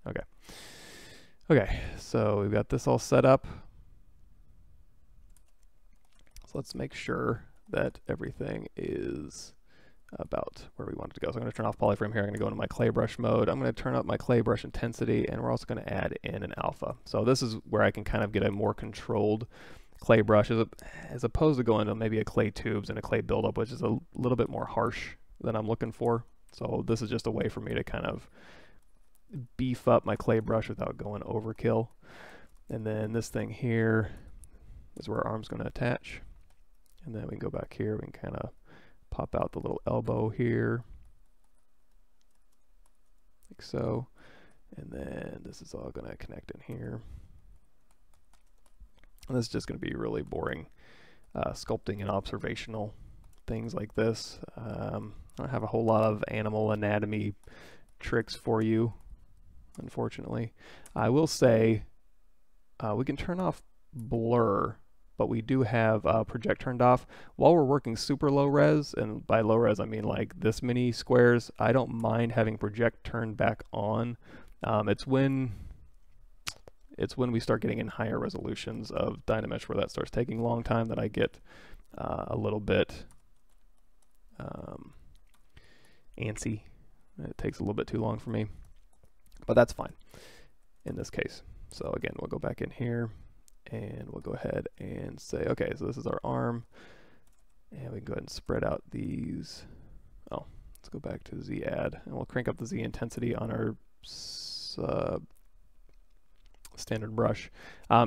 Okay. Okay, so we've got this all set up. So let's make sure that everything is about where we want it to go. So I'm going to turn off polyframe here. I'm going to go into my clay brush mode. I'm going to turn up my clay brush intensity, and we're also going to add in an alpha. So this is where I can kind of get a more controlled clay brush as opposed to going to maybe a clay tubes and a clay buildup, which is a little bit more harsh than I'm looking for. So this is just a way for me to kind of beef up my clay brush without going overkill. And then this thing here is where our arm's going to attach. And then we can go back here, we can kind of pop out the little elbow here, like so. And then this is all going to connect in here. And this is just going to be really boring sculpting and observational things like this. I don't have a whole lot of animal anatomy tricks for you, unfortunately. I will say we can turn off blur, but we do have project turned off. While we're working super low res, and by low res I mean like this many squares, I don't mind having project turned back on. It's when we start getting in higher resolutions of Dynamesh where that starts taking a long time that I get a little bit antsy. It takes a little bit too long for me, but that's fine in this case. So again, we'll go back in here and we'll go ahead and say, okay, so this is our arm, and we can go ahead and spread out these. Oh, let's go back to Z add, and we'll crank up the Z intensity on our standard brush.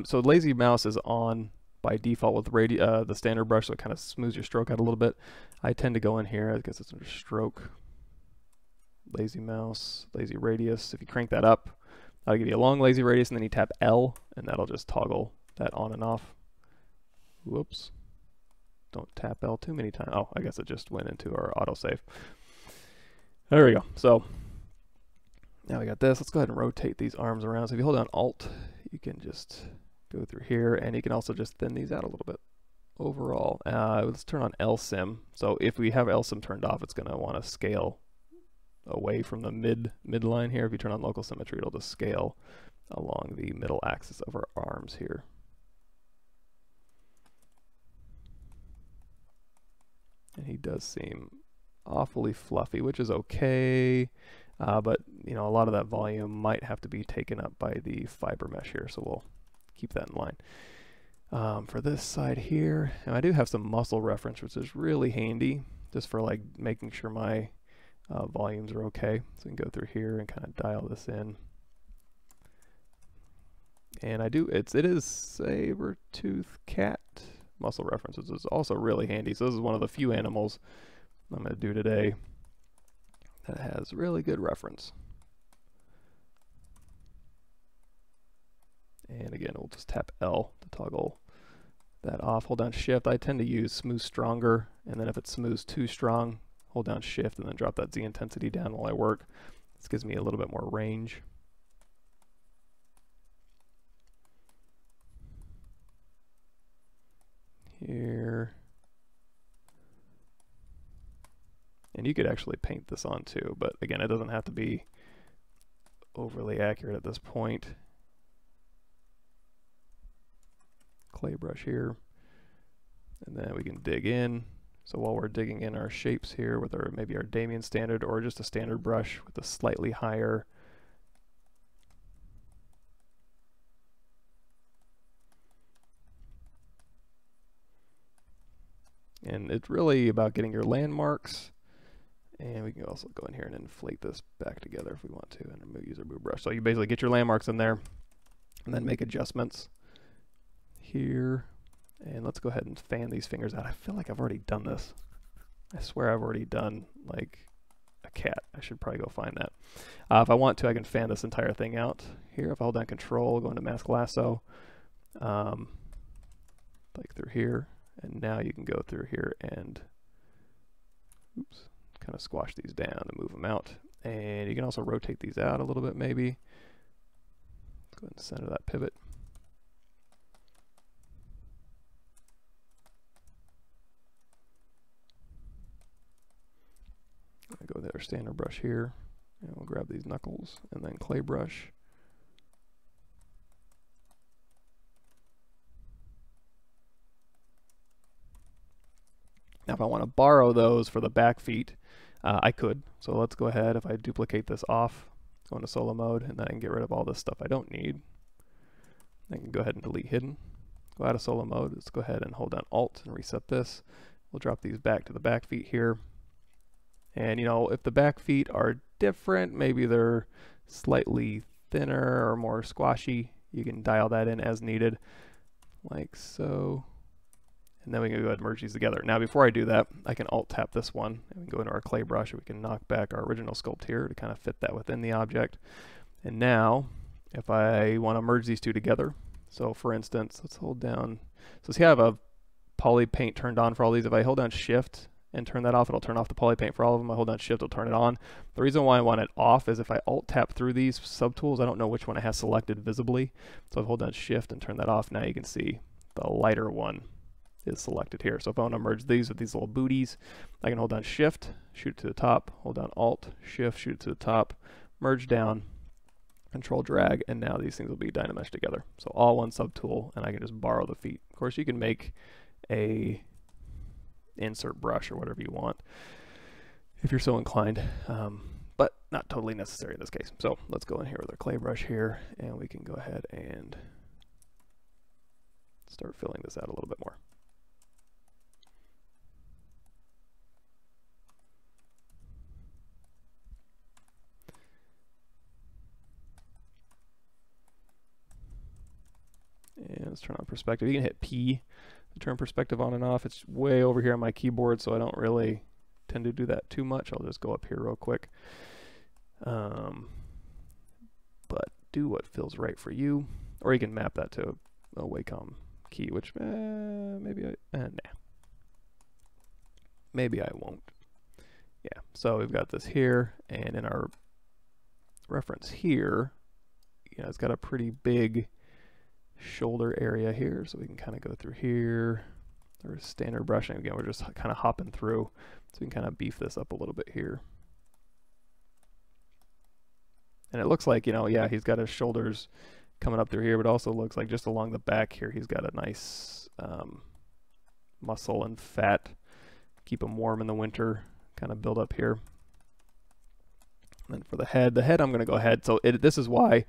So lazy mouse is on by default with the standard brush, so it kind of smooths your stroke out a little bit. I tend to go in here, I guess it's under stroke, lazy mouse, lazy radius. If you crank that up, that'll give you a long lazy radius, and then you tap L, and that'll just toggle that on and off. Whoops. Don't tap L too many times. Oh, I guess it just went into our autosave. There we go. So now we got this. Let's go ahead and rotate these arms around. So if you hold down Alt, you can just go through here, and you can also just thin these out a little bit overall. Let's turn on LSim. So if we have LSim turned off, it's going to want to scale away from the midline here. If you turn on local symmetry, it'll just scale along the middle axis of our arms here. And he does seem awfully fluffy, which is okay. But you know, a lot of that volume might have to be taken up by the fiber mesh here, so we'll keep that in line. For this side here, and I do have some muscle reference, which is really handy, just for like making sure my volumes are okay. So we can go through here and kind of dial this in. And it is Saber-Tooth cat muscle reference, which is also really handy. So this is one of the few animals I'm going to do today that has really good reference. And again, we'll just tap L to toggle that off. Hold down Shift. I tend to use smooth stronger, and then if it smooths too strong, hold down Shift and then drop that Z intensity down while I work. This gives me a little bit more range. Here. And you could actually paint this on too, but again, it doesn't have to be overly accurate at this point. Clay brush here, and then we can dig in. So while we're digging in our shapes here with maybe our Damien standard or just a standard brush with a slightly higher and it's really about getting your landmarks. And we can also go in here and inflate this back together if we want to, and use our boot brush. So you basically get your landmarks in there and then make adjustments here. And let's go ahead and fan these fingers out. I feel like I've already done this. I swear I've already done like a cat. I should probably go find that. If I want to, I can fan this entire thing out here. If I hold down Control, go into Mask Lasso, like through here. And now you can go through here and oops, kind of squash these down and move them out. And you can also rotate these out a little bit maybe. Let's go ahead and center that pivot. I go with our standard brush here, and we'll grab these knuckles and then clay brush. Now if I want to borrow those for the back feet, I could. So let's go ahead, if I duplicate this off, go into solo mode, and then I can get rid of all this stuff I don't need. I can go ahead and delete hidden. Go out of solo mode, let's go ahead and hold down Alt and reset this. We'll drop these back to the back feet here. And you know, if the back feet are different, maybe they're slightly thinner or more squashy, you can dial that in as needed, like so. And then we can go ahead and merge these together. Now before I do that, I can Alt tap this one, and we can go into our clay brush, and we can knock back our original sculpt here to kind of fit that within the object. And now, if I want to merge these two together, so for instance, let's hold down, so see I have a poly paint turned on for all these. If I hold down Shift and turn that off, it'll turn off the poly paint for all of them. I hold down Shift, it'll turn it on. The reason why I want it off is if I Alt tap through these subtools, I don't know which one it has selected visibly. So if I hold down Shift and turn that off, now you can see the lighter one is selected here. So if I want to merge these with these little booties, I can hold down Shift, shoot it to the top, hold down Alt, Shift, shoot it to the top, merge down, Control drag, and now these things will be Dynameshed together. So all one subtool, and I can just borrow the feet. Of course, you can make a insert brush or whatever you want if you're so inclined, but not totally necessary in this case. So let's go in here with our clay brush here, and we can go ahead and start filling this out a little bit more. And let's turn on perspective. You can hit P to turn perspective on and off. It's way over here on my keyboard, so I don't really tend to do that too much. I'll just go up here real quick. But do what feels right for you. Or you can map that to a Wacom key, which maybe nah. Maybe I won't. Yeah, so we've got this here, and in our reference here, you know, it's got a pretty big shoulder area here, so we can kind of go through here. There's standard brushing. Again, we're just kind of hopping through, so we can kind of beef this up a little bit here. And it looks like, you know, yeah, he's got his shoulders coming up through here, but also looks like just along the back here, he's got a nice muscle and fat. Keep him warm in the winter kind of build up here. And then for the head I'm going to go ahead. So this is why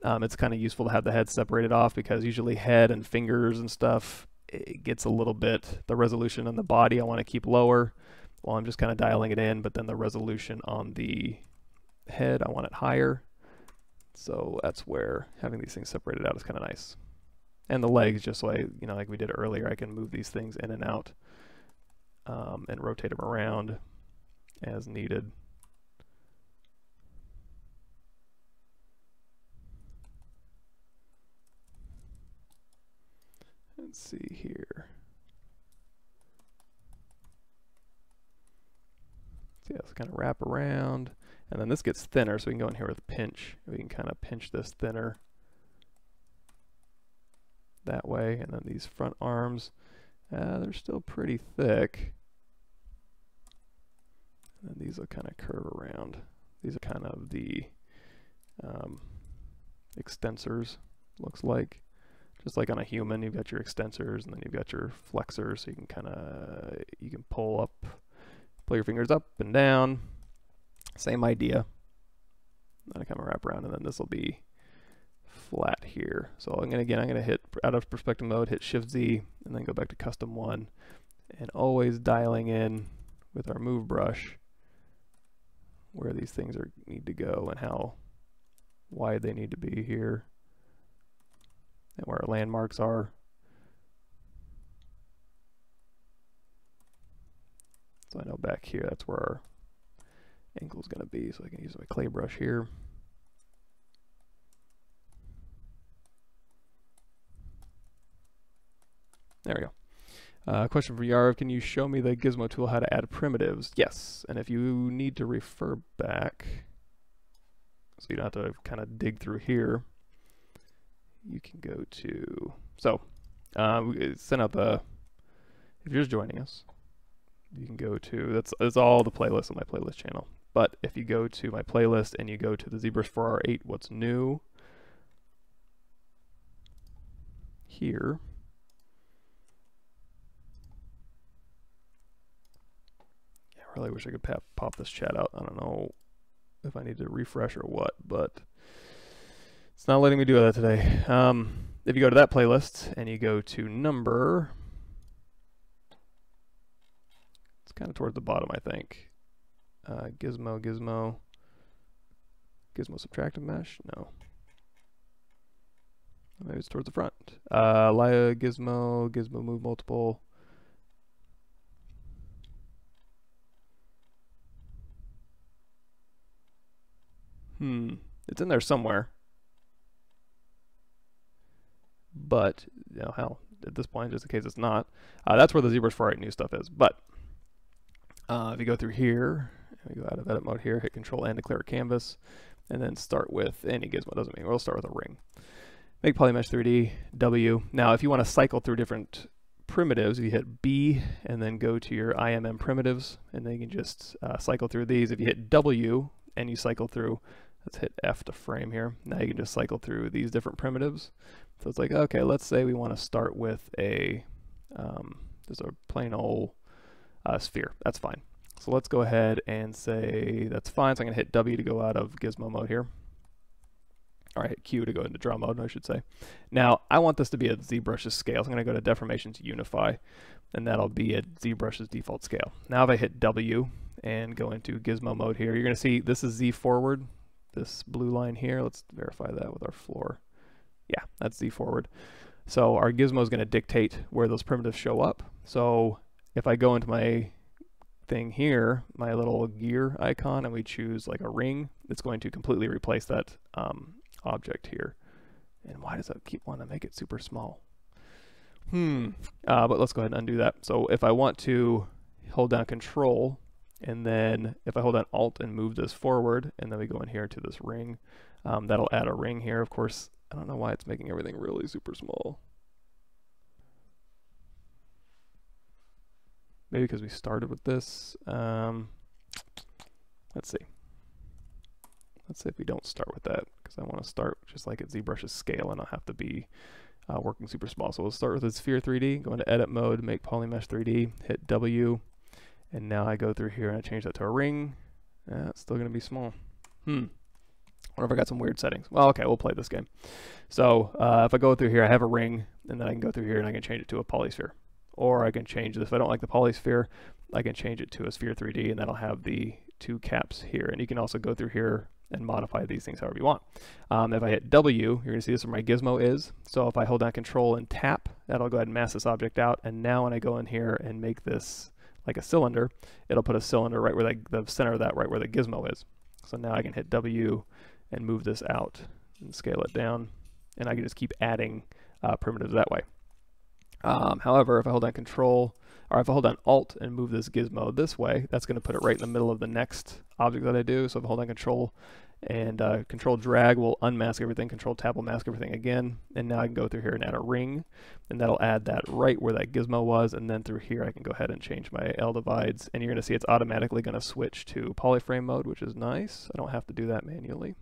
it's kind of useful to have the head separated off, because usually head and fingers and stuff, it gets a little bit, the resolution on the body I want to keep lower while I'm just kind of dialing it in, but then the resolution on the head I want it higher. So that's where having these things separated out is kind of nice. And the legs, just so I, like we did earlier, I can move these things in and out and rotate them around as needed. Let's see here. So yeah, let's kind of wrap around. And then this gets thinner, so we can go in here with a pinch. We can kind of pinch this thinner that way. And then these front arms, they're still pretty thick. And then these will kind of curve around. These are kind of the extensors, looks like. Just like on a human, you've got your extensors and then you've got your flexors, so you can kind of, you can pull your fingers up and down. Same idea. Then I kind of wrap around, and then this will be flat here. So I'm going to hit out of perspective mode, hit Shift Z, and then go back to custom 1, and always dialing in with our move brush where these things need to go and how wide they need to be here, and where our landmarks are. So I know back here, that's where our ankle is going to be, so I can use my clay brush here. There we go. Question for Yarv, can you show me the Gizmo tool how to add primitives? Yes, and if you need to refer back, so you don't have to kind of dig through here, you can go to, so we sent out the, if you're just joining us, you can go to, that's all the playlists on my playlist channel. But if you go to my playlist and you go to the ZBrush 4R8 What's New, here, I really wish I could pop this chat out. I don't know if I need to refresh or what, but it's not letting me do that today. If you go to that playlist and you go to number, it's kind of towards the bottom, I think. Gizmo subtractive mesh? No. Maybe it's towards the front. Gizmo move multiple. It's in there somewhere. But, hell, at this point, just in case it's not, that's where the ZBrush 4R8 new stuff is. But if you go through here, we go out of edit mode here, hit Control N to clear a canvas, and then start with any gizmo. Doesn't mean we'll start with a ring. Make Polymesh 3D, W. Now, if you want to cycle through different primitives, you hit B and then go to your IMM primitives, and then you can just cycle through these. If you hit W and you cycle through, let's hit F to frame here. Now you can just cycle through these different primitives. So it's like, okay, let's say we want to start with a just a plain old sphere. That's fine. So let's go ahead and say that's fine. So I'm going to hit W to go out of gizmo mode here. Or I hit Q to go into draw mode, I should say. Now, I want this to be at ZBrush's scale. So I'm going to go to Deformation to Unify, and that'll be at ZBrush's default scale. Now if I hit W and go into gizmo mode here, you're going to see this is Z forward, this blue line here. Let's verify that with our floor. Yeah, that's Z forward. So our gizmo is going to dictate where those primitives show up. So if I go into my thing here, my little gear icon, and we choose like a ring, it's going to completely replace that object here. And why does that keep wanting to make it super small? But let's go ahead and undo that. So if I want to hold down Control, and then if I hold down Alt and move this forward, and then we go in here to this ring, that'll add a ring here. Of course, I don't know why it's making everything really super small. Maybe because we started with this. Let's see. Let's see if we don't start with that, because I want to start just like at ZBrush's scale and not have to be working super small. So we'll start with the Sphere 3D, go into Edit mode, make Polymesh 3D, hit W, And now I go through here and I change that to a ring. It's still going to be small. I wonder if I got some weird settings. Well, okay, we'll play this game. So if I go through here, I have a ring, and then I can go through here and I can change it to a polysphere. Or I can change this. If I don't like the polysphere, I can change it to a sphere 3D, and that'll have the two caps here. And you can also go through here and modify these things however you want. If I hit W, you're going to see this is where my gizmo is. So if I hold down Control and tap, that'll go ahead and mask this object out. And now when I go in here and make this like a cylinder, it'll put a cylinder right where the center of that, right where the gizmo is. So now I can hit W and move this out and scale it down, and I can just keep adding primitives that way. However, if I hold down Control, or if I hold down Alt and move this gizmo this way, that's going to put it right in the middle of the next object that I do. So if I hold down Control and Control Drag will unmask everything, Control Tab will mask everything again, and now I can go through here and add a ring, and that'll add that right where that gizmo was, and then through here I can go ahead and change my L divides, and you're going to see it's automatically going to switch to polyframe mode, which is nice. I don't have to do that manually.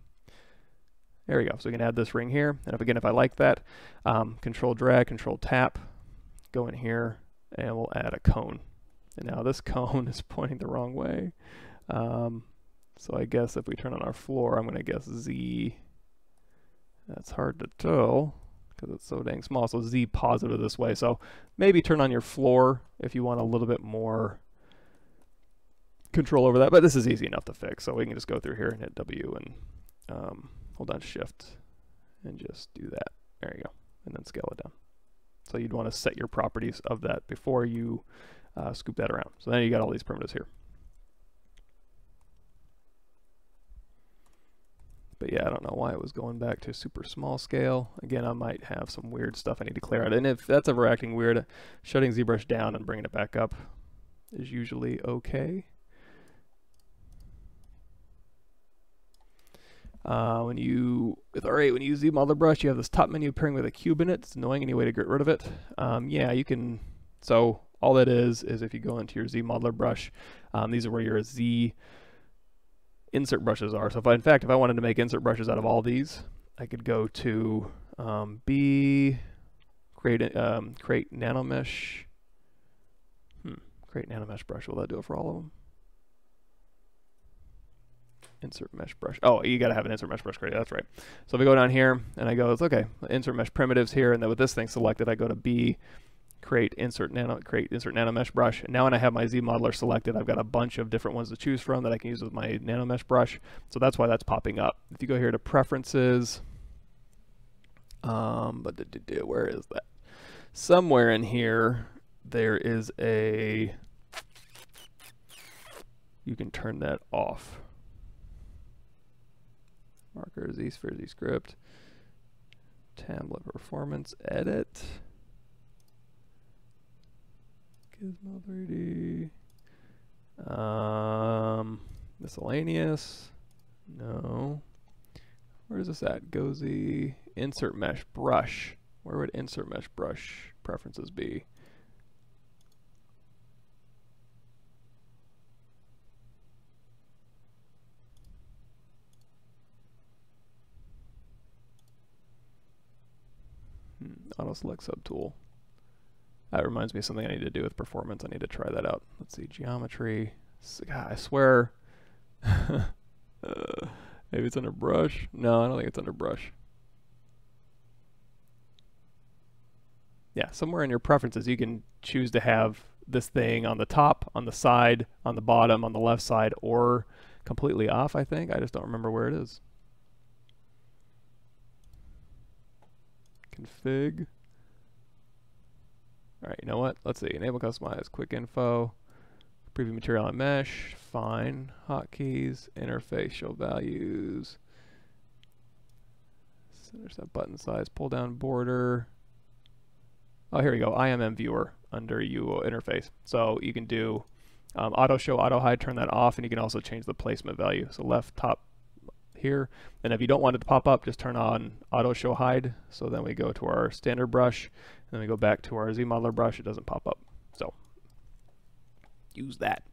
There we go. So we can add this ring here, and if I like that, Control Drag, Control Tap, go in here, and we'll add a cone. And now this cone is pointing the wrong way. So I guess if we turn on our floor, I'm going to guess Z. That's hard to tell because it's so dang small. So Z positive this way. So maybe turn on your floor if you want a little bit more control over that. But this is easy enough to fix. So we can just go through here and hit W and hold down Shift and just do that. There you go. And then scale it down. So you'd want to set your properties of that before you scoop that around. So then you got all these primitives here. But yeah, I don't know why it was going back to super small scale. Again, I might have some weird stuff I need to clear out. And if that's ever acting weird, shutting ZBrush down and bringing it back up is usually okay. When you use ZBrush, you have this top menu appearing with a cube in it. It's annoying. Any way to get rid of it? Yeah, you can. So all that is if you go into your ZModeler brush, these are where your Z insert brushes are. So in fact, if I wanted to make insert brushes out of all these, I could go to B, create nanomesh. Create nanomesh brush. Will that do it for all of them? Insert mesh brush. Oh, you got to have an insert mesh brush created. That's right. So if I go down here and I go, it's okay, insert mesh primitives here, and then with this thing selected, I go to B, create insert nanomesh brush. And now when I have my ZModeler selected, I've got a bunch of different ones to choose from that I can use with my nanomesh brush. So that's why that's popping up. If you go here to preferences, where is that? Somewhere in here, there is a, you can turn that off. Marker, Z-Sphere, Z-Script, Tablet Performance, Edit, Gizmo 3D, Miscellaneous, no. Where is this at? Go Z, Insert Mesh Brush. Where would Insert Mesh Brush preferences be? Auto select subtool. That reminds me of something I need to do with performance. I need to try that out. Let's see, geometry. God, I swear. Maybe it's under brush. No, I don't think it's under brush. Yeah, somewhere in your preferences, you can choose to have this thing on the top, on the side, on the bottom, on the left side, or completely off, I think. I just don't remember where it is. Config. All right, you know what? Let's see. Enable customize, quick info, preview material on mesh, fine. Hotkeys, interface, show values, center set button size, pull down border. Oh, here we go. IMM viewer under UO interface. So you can do auto show, auto hide, turn that off, and you can also change the placement value. So left top here, and if you don't want it to pop up, just turn on auto show hide. So then we go to our standard brush, and then we go back to our ZModeler brush. It doesn't pop up. So use that.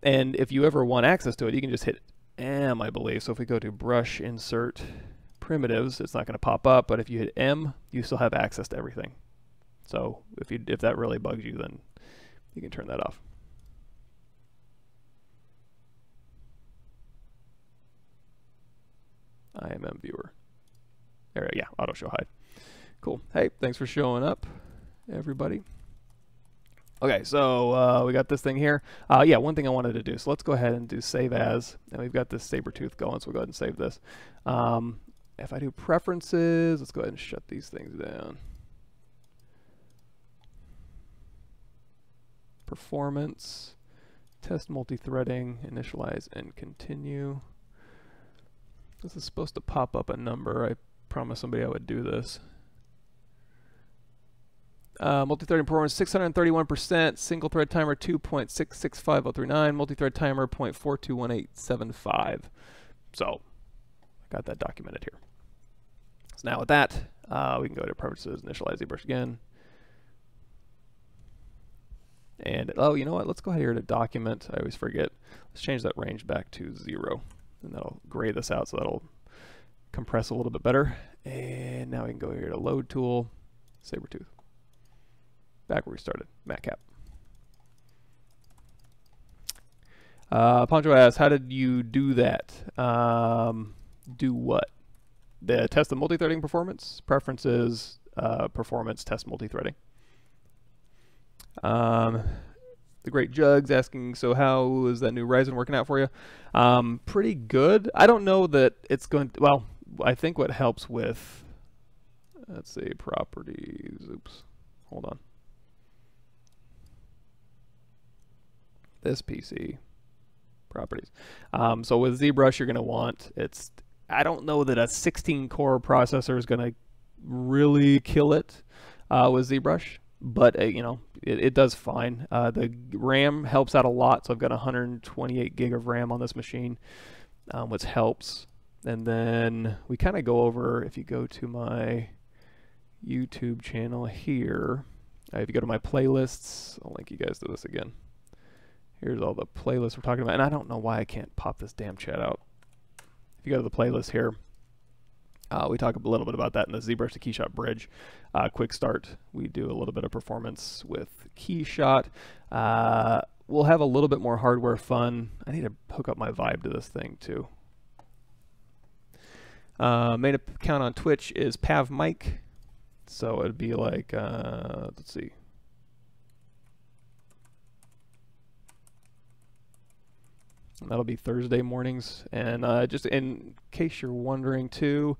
And if you ever want access to it, you can just hit M, I believe. So if we go to brush insert primitives, it's not going to pop up, but if you hit M, you still have access to everything. So if that really bugs you, then you can turn that off. IMM viewer. There, yeah, auto show hide. Cool. Hey, thanks for showing up, everybody. Okay, so we got this thing here. Yeah, one thing I wanted to do. So let's go ahead and do save as, and we've got this Saber-Tooth going, so we'll go ahead and save this. If I do preferences, let's go ahead and shut these things down. Performance, test multi-threading, initialize and continue. This is supposed to pop up a number. I promised somebody I would do this. Multi-threading performance 631%, single thread timer 2.665039, multi-thread timer 0.421875. So I got that documented here. So now with that, we can go to preferences, initialize ZBrush again. And oh, you know what? Let's go ahead here to document. I always forget. Let's change that range back to 0. And that'll gray this out, so that'll compress a little bit better. And now we can go here to load tool, Saber-Tooth. Back where we started, matcap. Poncho asks, how did you do that? Do what? The test the multi-threading performance, preferences, performance, test multi-threading. The Great Jugs asking, so how is that new Ryzen working out for you? Pretty good. I don't know that it's going to, well, I think what helps with, let's see, properties, oops, hold on. This PC, properties. So with ZBrush, you're going to want, I don't know that a 16-core processor is going to really kill it with ZBrush, but you know, it does fine. The RAM helps out a lot, so I've got 128 gig of RAM on this machine, which helps. And then we kind of go over, if you go to my YouTube channel here, if you go to my playlists, I'll link you guys to this again. Here's all the playlists we're talking about, and I don't know why I can't pop this damn chat out. If you go to the playlist here, we talk a little bit about that in the ZBrush to Keyshot Bridge. Quick start, we do a little bit of performance with Keyshot. We'll have a little bit more hardware fun. I need to hook up my Vibe to this thing too. Main account on Twitch is Pav Mike, so it'd be like, let's see. And that'll be Thursday mornings. And just in case you're wondering too,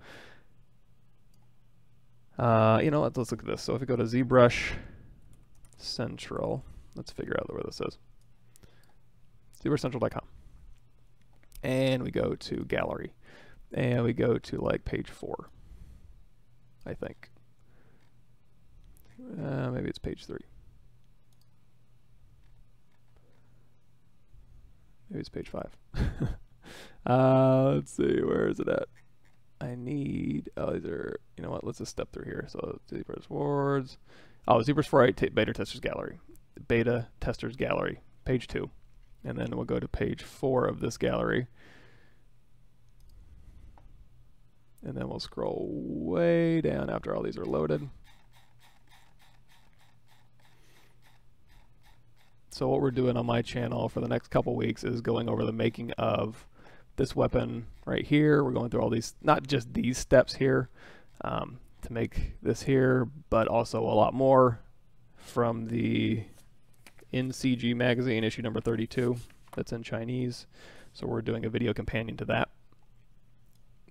you know what, let's look at this. So if we go to ZBrush Central, let's figure out where this is. ZBrushCentral.com. And we go to Gallery. And we go to like page 4, I think. Maybe it's page 3. Maybe it's page 5. Let's see, where is it at? I need, oh, these are, you know what, let's just step through here. So ZBrush Boards. Oh, ZBrush 4.8 Beta Testers Gallery. Beta Testers Gallery, page 2. And then we'll go to page 4 of this gallery. And then we'll scroll way down after all these are loaded. So what we're doing on my channel for the next couple weeks is going over the making of this weapon right here. We're going through all these, not just these steps here to make this here, but also a lot more from the NCG magazine issue number 32 that's in Chinese. So we're doing a video companion to that.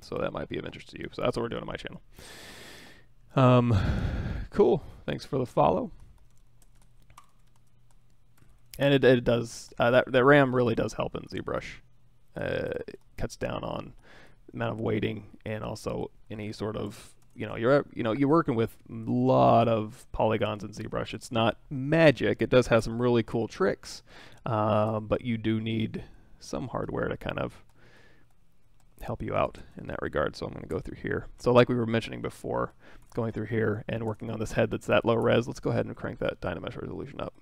So that might be of interest to you. So that's what we're doing on my channel. Cool. Thanks for the follow. And it does, that RAM really does help in ZBrush. It cuts down on the amount of waiting and also any sort of, you're working with a lot of polygons in ZBrush. It's not magic. It does have some really cool tricks, but you do need some hardware to kind of help you out in that regard. So I'm going to go through here. So like we were mentioning before, going through here and working on this head that's that low res, let's go ahead and crank that Dynamesh resolution up.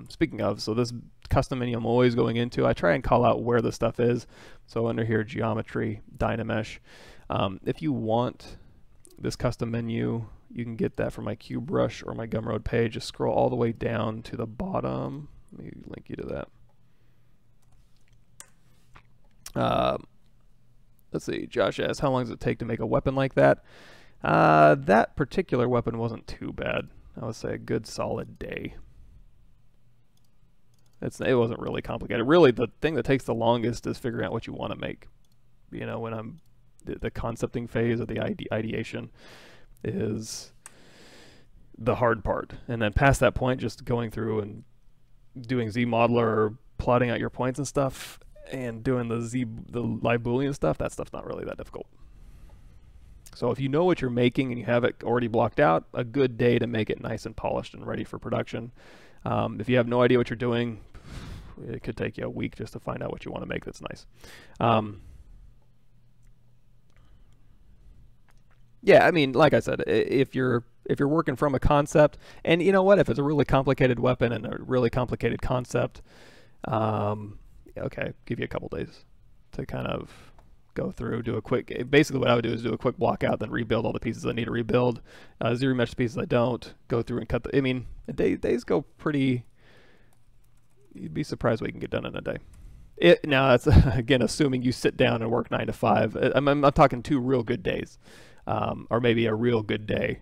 Speaking of, so this custom menu I'm always going into, I try and call out where the stuff is. So under here, geometry, Dynamesh. If you want this custom menu, you can get that from my QBrush or my Gumroad page. Just scroll all the way down to the bottom. Let me link you to that. Let's see, Josh asks, how long does it take to make a weapon like that? That particular weapon wasn't too bad. I would say a good solid day. It wasn't really complicated. Really, the thing that takes the longest is figuring out what you want to make. You know, when I'm the concepting phase of the ideation is the hard part, and then past that point, just going through and doing ZModeler, plotting out your points and stuff, and doing the live Boolean stuff. That stuff's not really that difficult. So if you know what you're making and you have it already blocked out, a good day to make it nice and polished and ready for production. If you have no idea what you're doing, it could take you a week just to find out what you want to make that's nice. Yeah, I mean, like I said, if you're working from a concept, and you know what, if it's a really complicated weapon and a really complicated concept, okay, give you a couple days to kind of go through, do a quick, basically what I would do is do a quick block out, then rebuild all the pieces I need to rebuild, zero mesh pieces I don't, go through and cut I mean, days go pretty, you'd be surprised what you can get done in a day. Now that's, again, assuming you sit down and work 9 to 5. I'm talking 2 real good days, or maybe a real good day,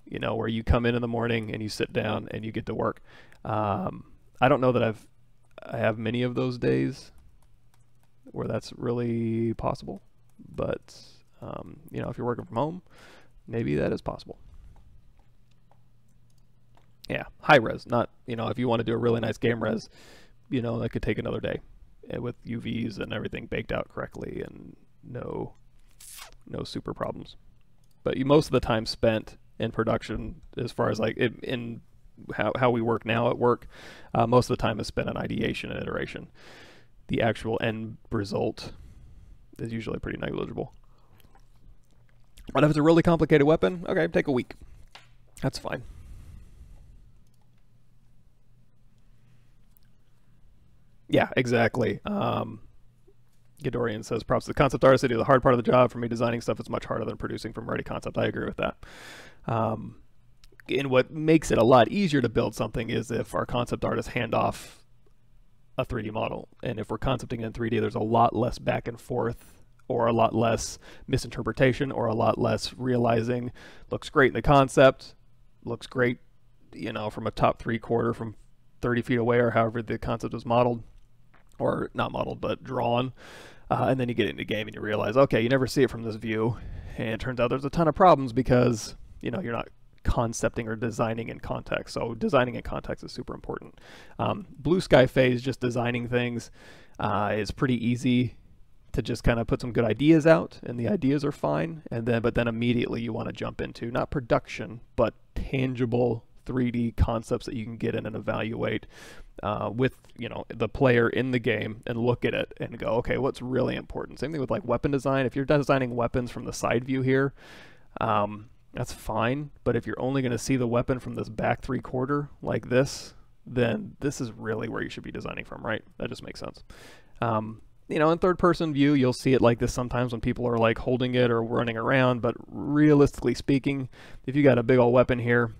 you know, where you come in the morning and you sit down and you get to work. I don't know that I have many of those days where that's really possible, but you know, if you're working from home, maybe that is possible. Yeah, high res, not, you know, if you want to do a really nice game res, you know, that could take another day with UVs and everything baked out correctly and no super problems. But most of the time spent in production, as far as like in how we work now at work, most of the time is spent on ideation and iteration. The actual end result is usually pretty negligible. But if it's a really complicated weapon, okay, take a week. That's fine. Yeah, exactly. Gidorian says, props to the concept artist. They do the hard part of the job. For me, designing stuff is much harder than producing from ready concept. I agree with that. And what makes it a lot easier to build something is if our concept artists hand off a 3D model. And if we're concepting in 3D, there's a lot less back and forth, or a lot less misinterpretation, or a lot less realizing, looks great in the concept, looks great, you know, from a top 3/4 from 30 feet away, or however the concept was modeled, or not modeled, but drawn. And then you get into the game and you realize, okay, you never see it from this view. And it turns out there's a ton of problems because, you know, you're not concepting or designing in context. So designing in context is super important. Blue sky phase, just designing things, is pretty easy to just kind of put some good ideas out, and the ideas are fine. But then immediately you want to jump into not production, but tangible 3D concepts that you can get in and evaluate with, you know, the player in the game, and look at it and go, okay, what's really important? Same thing with like weapon design. If you're designing weapons from the side view here, that's fine. But if you're only going to see the weapon from this back 3/4 like this, then this is really where you should be designing from, right? That just makes sense. You know, in third person view, you'll see it like this sometimes when people are like holding it or running around, but realistically speaking, if you got a big old weapon here,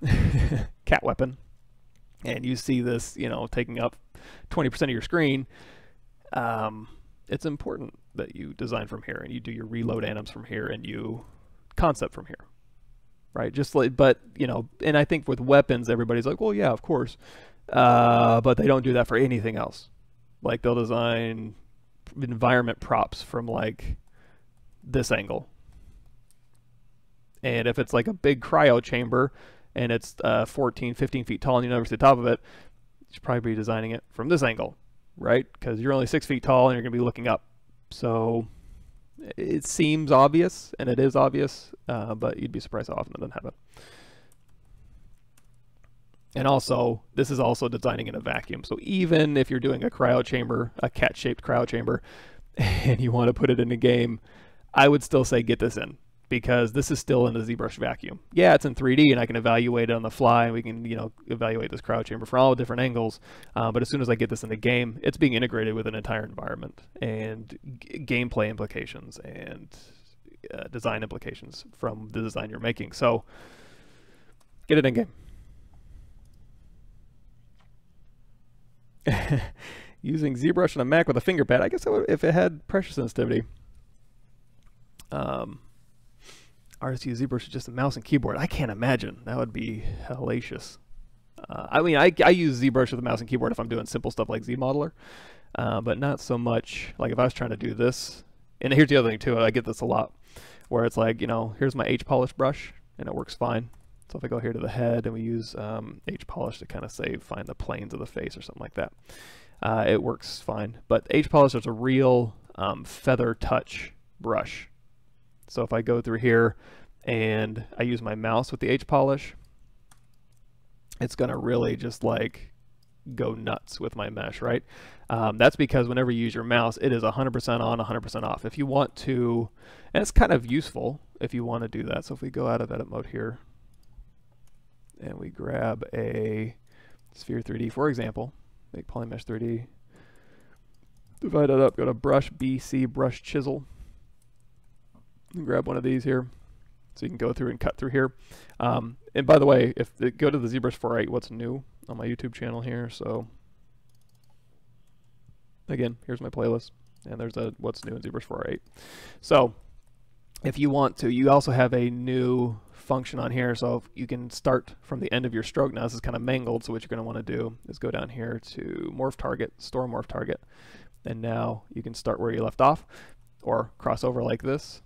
cat weapon, and you see this, you know, taking up 20% of your screen, it's important that you design from here and you do your reload anims from here and you concept from here, right? Just like, but, you know, and I think with weapons, everybody's like, well, yeah, of course, but they don't do that for anything else. Like they'll design environment props from like this angle, and if it's like a big cryo chamber and it's 14, 15 feet tall and you never see the top of it, you should probably be designing it from this angle, right? Because you're only 6 feet tall and you're going to be looking up. So it seems obvious, and it is obvious, but you'd be surprised how often it doesn't happen. And also, this is also designing in a vacuum. So even if you're doing a cryo chamber, a cat-shaped cryo chamber, and you want to put it in a game, I would still say get this in, because this is still in the ZBrush vacuum. Yeah, it's in 3D, and I can evaluate it on the fly, and we can, you know, evaluate this cryo chamber from all different angles. But as soon as I get this in the game, it's being integrated with an entire environment, and gameplay implications, and design implications from the design you're making. So get it in game. Using ZBrush on a Mac with a finger pad, I guess if it had pressure sensitivity. Artists use ZBrush with just a mouse and keyboard. I can't imagine. That would be hellacious. I mean, I use ZBrush with a mouse and keyboard if I'm doing simple stuff like ZModeler, but not so much like if I was trying to do this. And here's the other thing too, I get this a lot, where it's like, you know, here's my H-polish brush, and it works fine. So if I go here to the head and we use H-polish to kind of say find the planes of the face or something like that, it works fine. But H-polish is a real feather touch brush. So if I go through here and I use my mouse with the H-polish, it's going to really just like go nuts with my mesh, right? That's because whenever you use your mouse, it is 100% on, 100% off. If you want to, and it's kind of useful if you want to do that. So if we go out of edit mode here and we grab a sphere 3D, for example, make polymesh 3D, divide it up, go to brush, BC, brush, chisel, and grab one of these here. So you can go through and cut through here. And by the way, if go to the ZBrush 4.8, what's new on my YouTube channel here. So again, here's my playlist, and there's a what's new in ZBrush 4.8. So if you want to, you also have a new function on here. So you can start from the end of your stroke. Now this is kind of mangled, so what you're going to want to do is go down here to morph target, store morph target, and now you can start where you left off or cross over like this.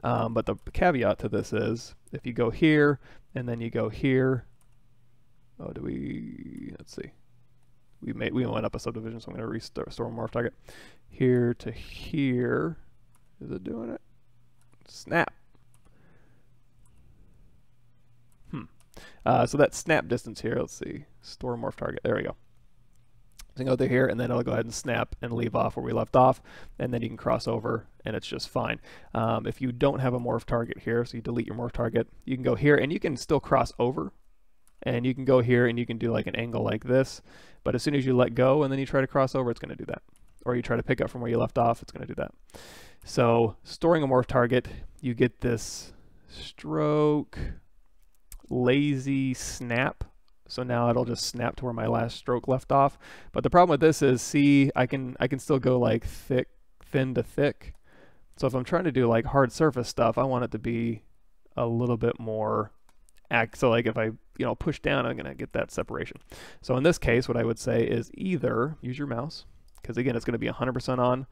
But the caveat to this is if you go here and then you go here, let's see, we went up a subdivision, so I'm going to restore morph target here to here. Is it doing it? Snap. So that snap distance here, let's see, store morph target, there we go. So you can go through here and then it'll go ahead and snap and leave off where we left off, and then you can cross over and it's just fine. If you don't have a morph target here, so you delete your morph target, you can go here and you can still cross over, and you can go here and you can do like an angle like this, but as soon as you let go and then you try to cross over, it's going to do that. Or you try to pick up from where you left off, it's going to do that. So storing a morph target, you get this stroke lazy snap. So now it'll just snap to where my last stroke left off. But the problem with this is, see, I can still go like thin to thick. So if I'm trying to do like hard surface stuff, I want it to be a little bit more so like if I push down, I'm gonna get that separation. So in this case, what I would say is either use your mouse, because again it's going to be 100% on,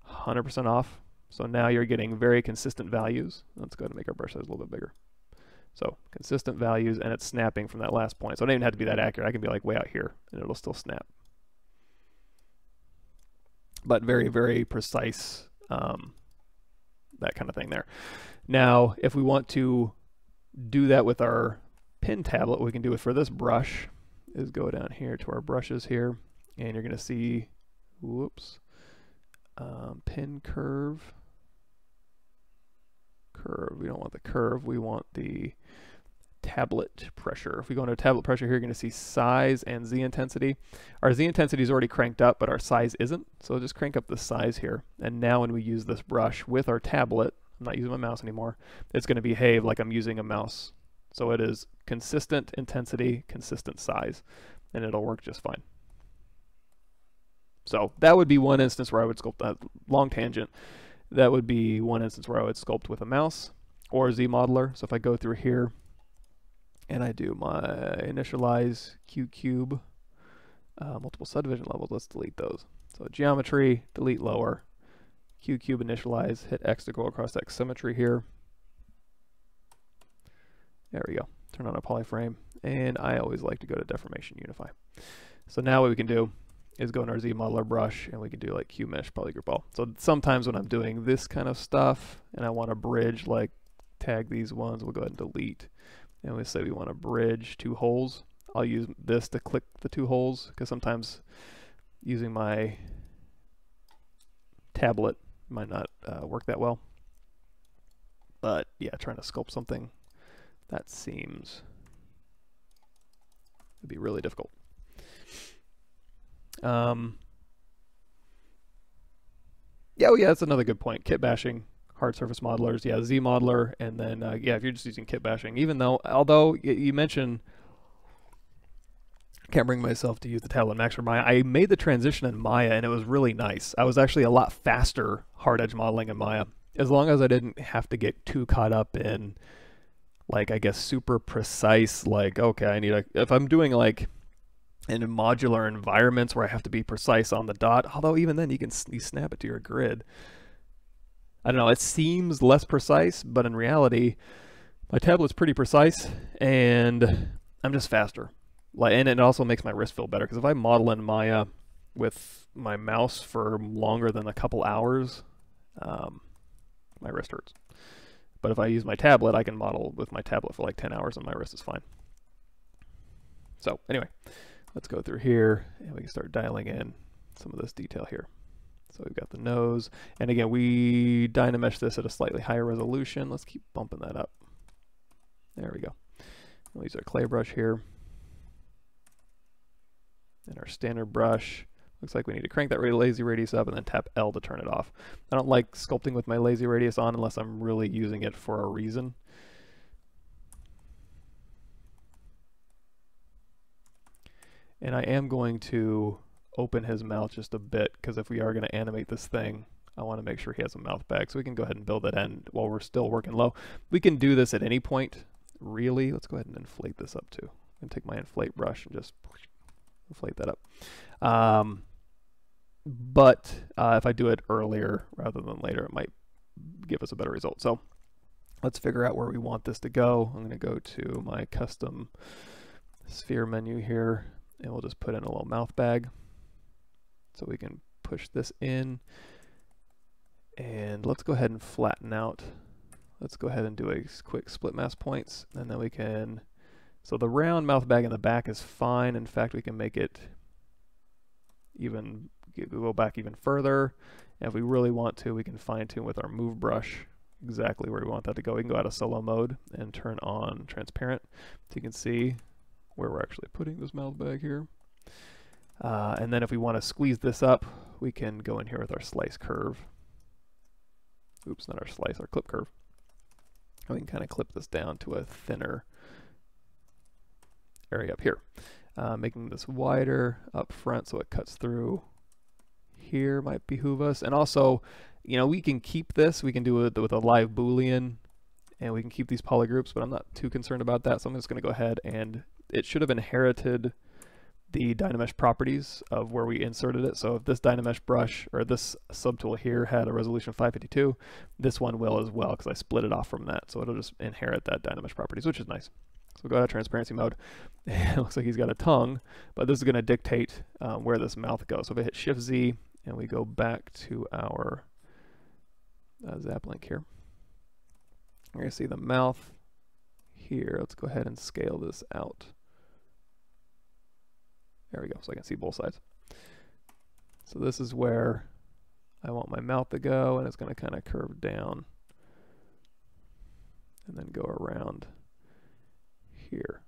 100% off. So now you're getting very consistent values. Let's go ahead and make our brush size a little bit bigger. So consistent values, and it's snapping from that last point. So it doesn't even have to be that accurate. I can be like way out here and it'll still snap. But very, very precise, that kind of thing there. Now, if we want to do that with our pen tablet, what we can do it for this brush is go down here to our brushes here, and you're going to see, whoops, pen curve. We don't want the curve, we want the tablet pressure. If we go into tablet pressure here, you're going to see size and Z intensity. Our Z intensity is already cranked up, but our size isn't. So just crank up the size here. And now when we use this brush with our tablet, I'm not using my mouse anymore, it's going to behave like I'm using a mouse. So it is consistent intensity, consistent size, and it'll work just fine. So that would be one instance where I would sculpt that long tangent. That would be one instance where I would sculpt with a mouse or ZModeler. So if I go through here and I do my initialize Q cube, multiple subdivision levels, let's delete those. So geometry, delete lower, Q cube initialize, hit X to go across X symmetry here. There we go. Turn on a polyframe, and I always like to go to deformation unify. So now what we can do is go in our ZModeler brush, and we can do like Q mesh polygroup all. So sometimes when I'm doing this kind of stuff and I want to bridge, like tag these ones, we'll go ahead and delete, and we say we want to bridge two holes. I'll use this to click the two holes, because sometimes using my tablet might not work that well. But yeah, trying to sculpt something, that seems to be really difficult. Yeah, that's another good point. Kit bashing, hard surface modelers, yeah, ZModeler, and then yeah, if you're just using kit bashing, although you mentioned, I can't bring myself to use the tablet Max for Maya. I made the transition in Maya and it was really nice. I was actually a lot faster hard edge modeling in Maya. as long as I didn't have to get too caught up in, like, I guess super precise, like, okay, I need a, if I'm doing like in modular environments where I have to be precise on the dot, although even then you snap it to your grid. I don't know, it seems less precise, but in reality, my tablet's pretty precise and I'm just faster. Like, and it also makes my wrist feel better, because if I model in Maya with my mouse for longer than a couple hours, my wrist hurts. But if I use my tablet, I can model with my tablet for like 10 hours and my wrist is fine. So anyway, let's go through here and we can start dialing in some of this detail here. So we've got the nose, and again, we dynamesh this at a slightly higher resolution. Let's keep bumping that up. There we go. We'll use our clay brush here. And our standard brush. Looks like we need to crank that lazy radius up and then tap L to turn it off. I don't like sculpting with my lazy radius on unless I'm really using it for a reason. And I am going to open his mouth just a bit, because if we are going to animate this thing, I want to make sure he has a mouth bag. So we can go ahead and build that in while we're still working low. We can do this at any point, really. Let's go ahead and inflate this up too. I'm going to take my inflate brush and just inflate that up. But if I do it earlier rather than later, it might give us a better result. So let's figure out where we want this to go. I'm going to go to my custom sphere menu here, and we'll just put in a little mouth bag. So we can push this in, and let's go ahead and flatten out. Let's go ahead and do a quick split mask points, and then we can, so the round mouth bag in the back is fine. In fact, we can make it even, go back even further. And if we really want to, we can fine tune with our move brush exactly where we want that to go. We can go out of solo mode and turn on transparent, so you can see where we're actually putting this mouth bag here. And then if we want to squeeze this up, we can go in here with our slice curve. Oops, not our slice, our clip curve. And we can kind of clip this down to a thinner area up here. Making this wider up front so it cuts through here might behoove us. And also, you know, we can keep this, we can do it with a live Boolean, and we can keep these polygroups, but I'm not too concerned about that. So I'm just going to go ahead, and it should have inherited the Dynamesh properties of where we inserted it. So if this Dynamesh brush or this subtool here had a resolution of 552, this one will as well, because I split it off from that. So it'll just inherit that Dynamesh properties, which is nice. So we'll go out of transparency mode. It looks like he's got a tongue, but this is going to dictate where this mouth goes. So if I hit Shift Z and we go back to our zap link here, you're going to see the mouth here. Let's go ahead and scale this out. There we go, so I can see both sides. So this is where I want my mouth to go, and it's going to kind of curve down and then go around here.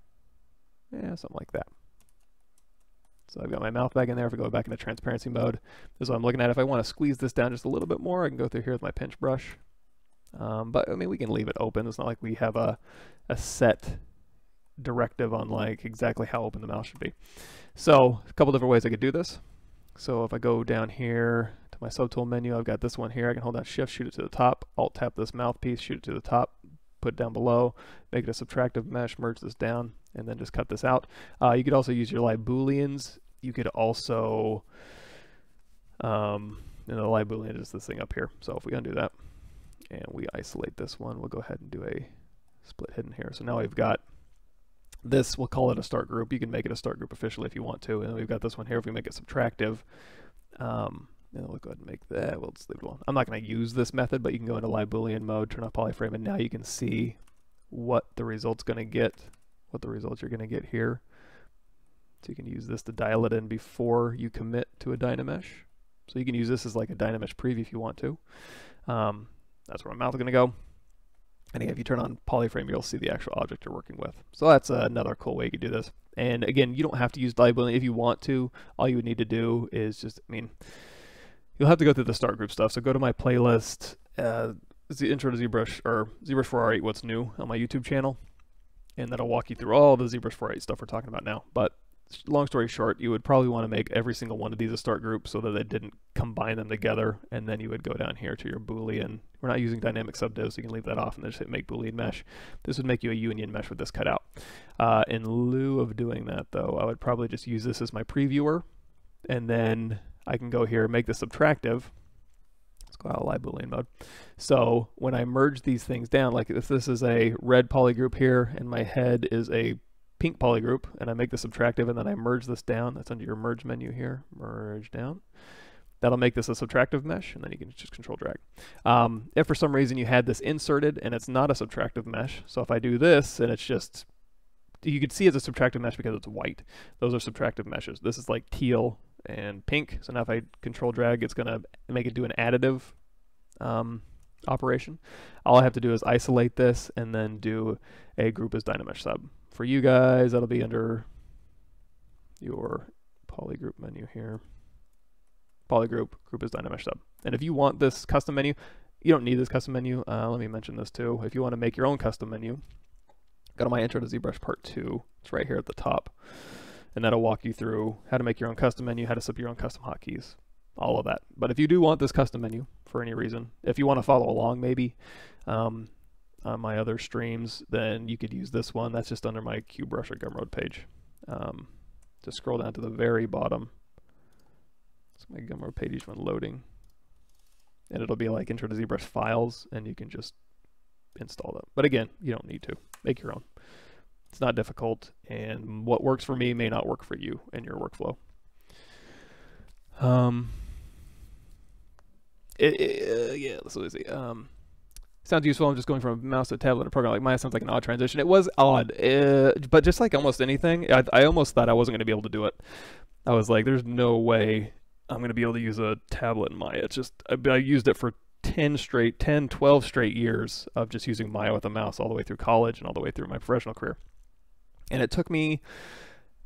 Yeah, something like that. So I've got my mouth bag in there. If I go back into transparency mode, this is what I'm looking at. If I want to squeeze this down just a little bit more, I can go through here with my pinch brush. But I mean, we can leave it open. It's not like we have a set directive on like exactly how open the mouth should be. So a couple different ways I could do this. So if I go down here to my subtool menu, I've got this one here. I can hold down Shift, shoot it to the top, Alt tap this mouthpiece, shoot it to the top, put it down below, make it a subtractive mesh, merge this down, and then just cut this out. You could also use your live Booleans. You could also, the live Boolean is this thing up here. So if we undo that and we isolate this one, we'll go ahead and do a split hidden here. So now we've got this, we'll call it a start group. You can make it a start group officially if you want to. And then we've got this one here. If we make it subtractive, and we'll go ahead and make that. We'll just leave it alone. I'm not going to use this method, but you can go into live Boolean mode, turn off polyframe, and now you can see what the result's going to get, what the results you're going to get here. So you can use this to dial it in before you commit to a Dynamesh. So you can use this as like a Dynamesh preview if you want to. That's where my mouth is going to go. And again, if you turn on polyframe, you'll see the actual object you're working with. So that's another cool way you could do this. And again, you don't have to use live Boolean. If you want to, all you would need to do is just, I mean, you'll have to go through the start group stuff. So go to my playlist, the intro to ZBrush, or ZBrush 4R8 What's New on my YouTube channel. And that'll walk you through all the ZBrush 4R8 stuff we're talking about now. But long story short, you would probably want to make every single one of these a start group so that they didn't combine them together, and then you would go down here to your Boolean. We're not using dynamic subdiv, so you can leave that off and then just hit make Boolean mesh. This would make you a union mesh with this cut out. In lieu of doing that though, I would probably just use this as my previewer, and then I can go here, make this subtractive. Let's go out of live Boolean mode. So when I merge these things down, like if this is a red polygroup here and my head is a pink polygroup, and I make the subtractive and then I merge this down, that's under your merge menu here, merge down. That'll make this a subtractive mesh, and then you can just control drag. If for some reason you had this inserted and it's not a subtractive mesh, so if I do this and it's just, you can see it's a subtractive mesh because it's white. Those are subtractive meshes. This is like teal and pink, so now if I control drag, it's gonna make it do an additive operation. All I have to do is isolate this and then do a group as Dynamesh sub. For you guys, that'll be under your polygroup menu here. Polygroup, group as Dynamesh sub. And if you want this custom menu, you don't need this custom menu. Let me mention this too. If you want to make your own custom menu, go to my intro to ZBrush part 2. It's right here at the top. And that'll walk you through how to make your own custom menu, how to set up your own custom hotkeys, all of that. But if you do want this custom menu for any reason, if you want to follow along maybe on my other streams, then you could use this one. That's just under my ZBrush or Gumroad page. Just scroll down to the very bottom. So my Gumroad page is when loading. And it'll be like intro to ZBrush files, and you can just install them. But again, you don't need to. Make your own. It's not difficult, and what works for me may not work for you in your workflow. Yeah, let's see. Sounds useful. I'm just going from a mouse to a tablet in a program like mine. Sounds like an odd transition. It was odd, but just like almost anything, I almost thought I wasn't going to be able to do it. I was like, there's no way I'm going to be able to use a tablet in Maya. It's just, I used it for 12 straight years of just using Maya with a mouse all the way through college and all the way through my professional career. And it took me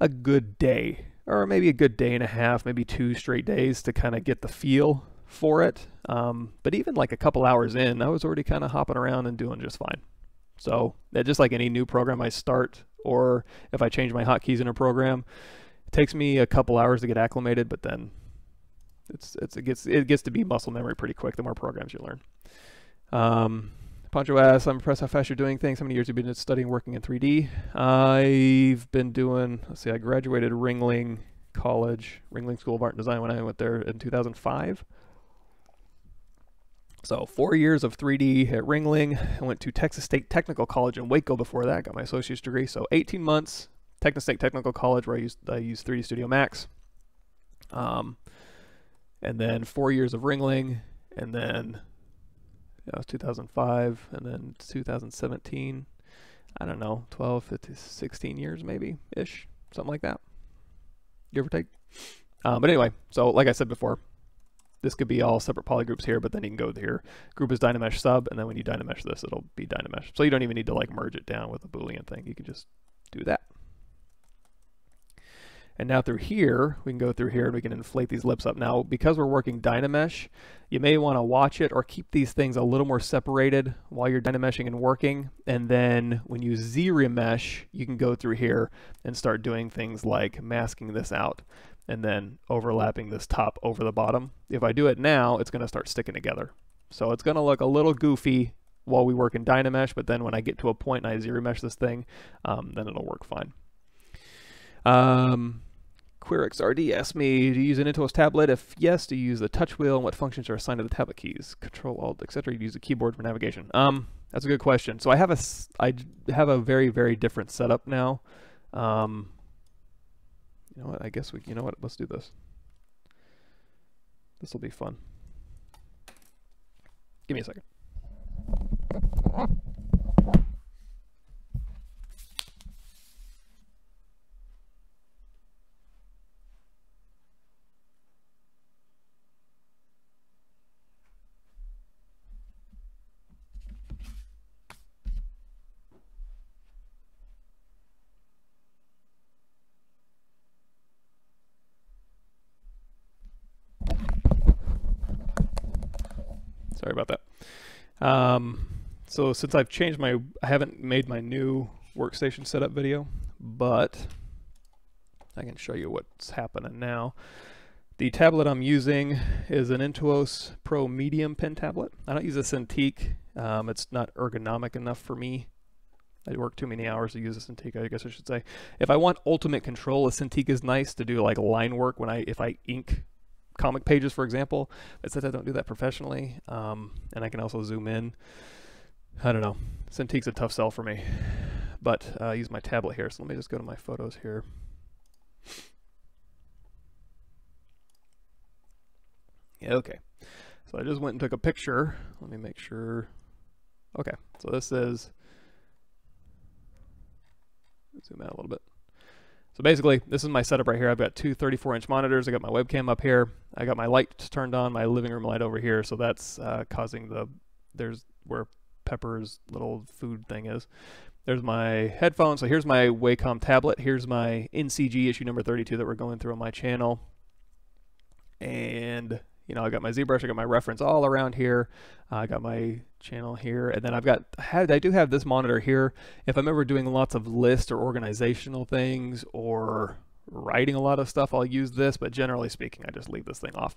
a good day, or maybe a good day and a half, maybe 2 straight days to kind of get the feel for it. But even like a couple hours in, I was already kind of hopping around and doing just fine. So just like any new program I start, or if I change my hotkeys in a program, it takes me a couple hours to get acclimated, but then it gets to be muscle memory pretty quick the more programs you learn. Pancho asks, I'm impressed how fast you're doing things. How many years have you been studying working in 3D? I've been doing, let's see, I graduated Ringling College, Ringling School of Art and Design when I went there in 2005. So 4 years of 3D at Ringling. I went to Texas State Technical College in Waco before that, got my associate's degree. So 18 months, Texas State Technical College, where I used 3D Studio Max. And then 4 years of Ringling, and then that was 2005, and then 2017, I don't know, 12, 15, 16 years maybe, ish, something like that, give or take. But anyway, so like I said before, this could be all separate polygroups here, but then you can go here, group is Dynamesh sub, and then when you Dynamesh this, it'll be Dynamesh. So you don't even need to like merge it down with a Boolean thing. You can just do that. And now through here, we can go through here and we can inflate these lips up. Now, because we're working Dynamesh, you may want to watch it or keep these things a little more separated while you're Dynameshing and working. And then when you Z-remesh, you can go through here and start doing things like masking this out and then overlapping this top over the bottom. If I do it now, it's going to start sticking together. So it's going to look a little goofy while we work in Dynamesh, but then when I get to a point and I Z-remesh this thing, then it'll work fine. QueerXRD asked me, do you use an Intuos tablet? If yes, do you use the touch wheel, and what functions are assigned to the tablet keys? Control, Alt, etc. You use the keyboard for navigation. That's a good question. So I have a very, very different setup now. You know what? I guess you know what? Let's do this. This will be fun. Give me a second. Sorry about that. So since I've changed I haven't made my new workstation setup video, but I can show you what's happening now. The tablet I'm using is an Intuos Pro Medium pen tablet. I don't use a Cintiq. It's not ergonomic enough for me. I work too many hours to use a Cintiq, I guess I should say. If I want ultimate control, a Cintiq is nice to do like line work if I ink comic pages, for example. But since I don't do that professionally, and I can also zoom in, I don't know. Cintiq's a tough sell for me. But I use my tablet here, so let me just go to my photos here. Yeah, okay. So I just went and took a picture. Let me make sure. Okay, so this is, zoom out a little bit. So basically, this is my setup right here. I've got two 34-inch monitors. I got my webcam up here. I got my light turned on, my living room light over here. So that's causing there's where Pepper's little food thing is. There's my headphones. So here's my Wacom tablet. Here's my NCG issue number 32 that we're going through on my channel. And you know, I got my ZBrush, I got my reference all around here. I got my channel here, and then I do have this monitor here. If I'm ever doing lots of list or organizational things or writing a lot of stuff, I'll use this, but generally speaking, I just leave this thing off.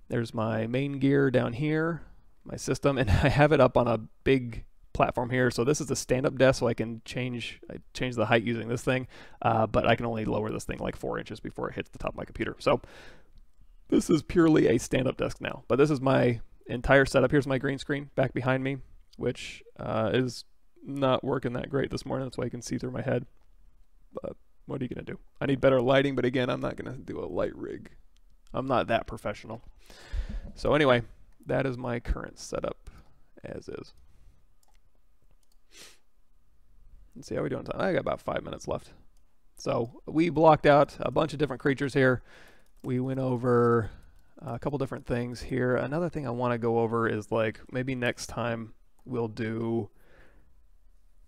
There's my main gear down here, my system, and I have it up on a big platform here. So this is a stand-up desk, so I can change the height using this thing, but I can only lower this thing like 4 inches before it hits the top of my computer. So this is purely a stand-up desk now, but this is my entire setup. Here's my green screen back behind me, which is not working that great this morning. That's why you can see through my head. But what are you going to do? I need better lighting, but again, I'm not going to do a light rig. I'm not that professional. So anyway, that is my current setup as is. Let's see how we're doing. I got about 5 minutes left. So we blocked out a bunch of different creatures here. We went over a couple different things here. Another thing I want to go over is like maybe next time we'll do,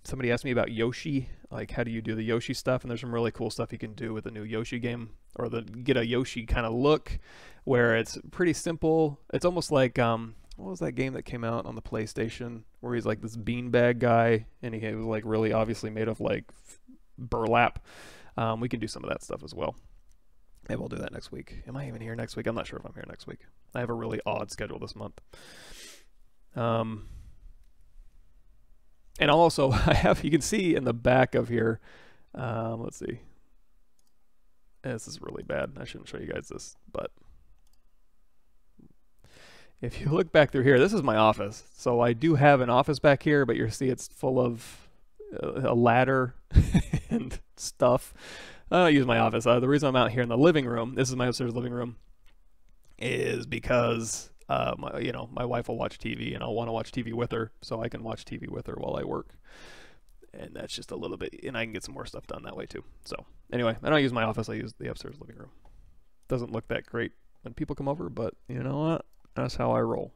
somebody asked me about Yoshi, like how do you do the Yoshi stuff, and there's some really cool stuff you can do with the new Yoshi game, or get a Yoshi kind of look where it's pretty simple. It's almost like what was that game that came out on the PlayStation where he's like this beanbag guy and he was like really obviously made of like burlap. We can do some of that stuff as well. Maybe we'll do that next week. Am I even here next week? I'm not sure if I'm here next week. I have a really odd schedule this month. And I'll also, you can see in the back of here, let's see. This is really bad. I shouldn't show you guys this, but if you look back through here, this is my office. So I do have an office back here, but you see it's full of a ladder and stuff. I don't use my office. The reason I'm out here in the living room, this is my upstairs living room, is because my wife will watch TV and I'll want to watch TV with her, so I can watch TV with her while I work. And that's just a little bit, and I can get some more stuff done that way too. So anyway, I don't use my office. I use the upstairs living room. Doesn't look that great when people come over, but you know what? That's how I roll.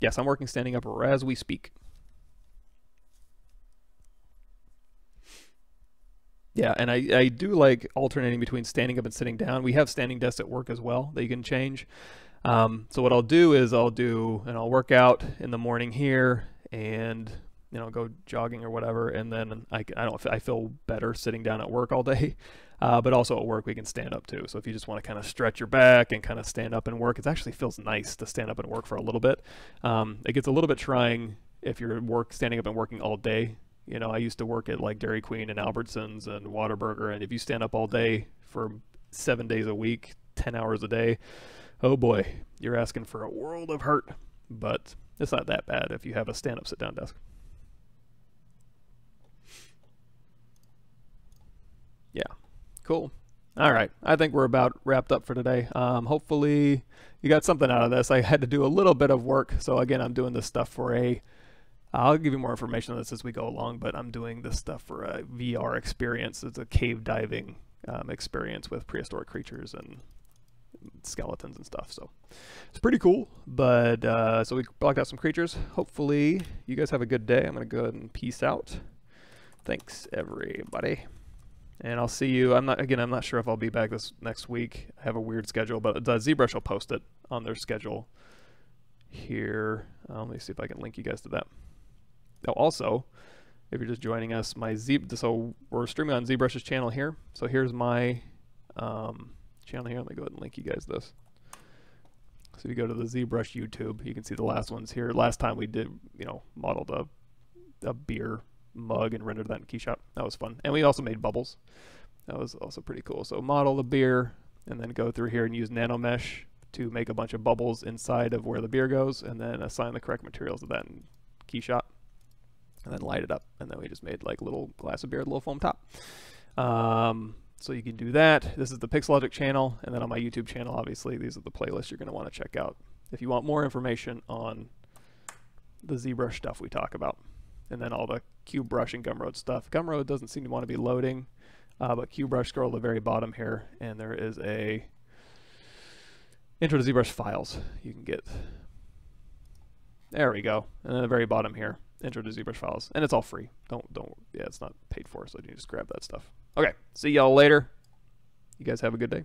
Yes, I'm working standing up as we speak. Yeah, and I do like alternating between standing up and sitting down. We have standing desks at work as well that you can change. So what I'll do is I'll work out in the morning here and go jogging or whatever, and then I feel better sitting down at work all day. But also at work we can stand up too. So if you just want to kind of stretch your back and kind of stand up and work, it actually feels nice to stand up and work for a little bit. It gets a little bit trying if you're standing up and working all day. I used to work at like Dairy Queen and Albertsons and Whataburger, and if you stand up all day for 7 days a week, 10 hours a day, oh boy, you're asking for a world of hurt. But it's not that bad if you have a stand-up, sit-down desk. Yeah, cool. All right, I think we're about wrapped up for today. Hopefully you got something out of this. I had to do a little bit of work, so again, I'm doing this stuff for I'll give you more information on this as we go along, but I'm doing this stuff for a VR experience. It's a cave diving experience with prehistoric creatures and skeletons and stuff. So it's pretty cool. But so we blocked out some creatures. Hopefully you guys have a good day. I'm going to go ahead and peace out. Thanks, everybody. And I'll see you. I'm not sure if I'll be back this next week. I have a weird schedule, but ZBrush will post it on their schedule here. Let me see if I can link you guys to that. Oh, also, if you're just joining us, so we're streaming on ZBrush's channel here. So here's my channel here. Let me go ahead and link you guys this. So if you go to the ZBrush YouTube, you can see the last ones here. Last time we did, modeled a beer mug and rendered that in KeyShot. That was fun. And we also made bubbles. That was also pretty cool. So model the beer and then go through here and use nanomesh to make a bunch of bubbles inside of where the beer goes, and then assign the correct materials to that in KeyShot, and then light it up. And then we just made like a little glass of beer with a little foam top. So you can do that. This is the Pixelogic channel, and then on my YouTube channel, obviously, these are the playlists you're going to want to check out if you want more information on the ZBrush stuff we talk about. And then all the QBrush and Gumroad stuff. Gumroad doesn't seem to want to be loading, but QBrush, scroll to the very bottom here, and there is a Intro to ZBrush files you can get. There we go. And then the very bottom here, Intro to ZBrush files, and it's all free. Yeah, it's not paid for, so you can just grab that stuff. Okay, see y'all later. You guys have a good day.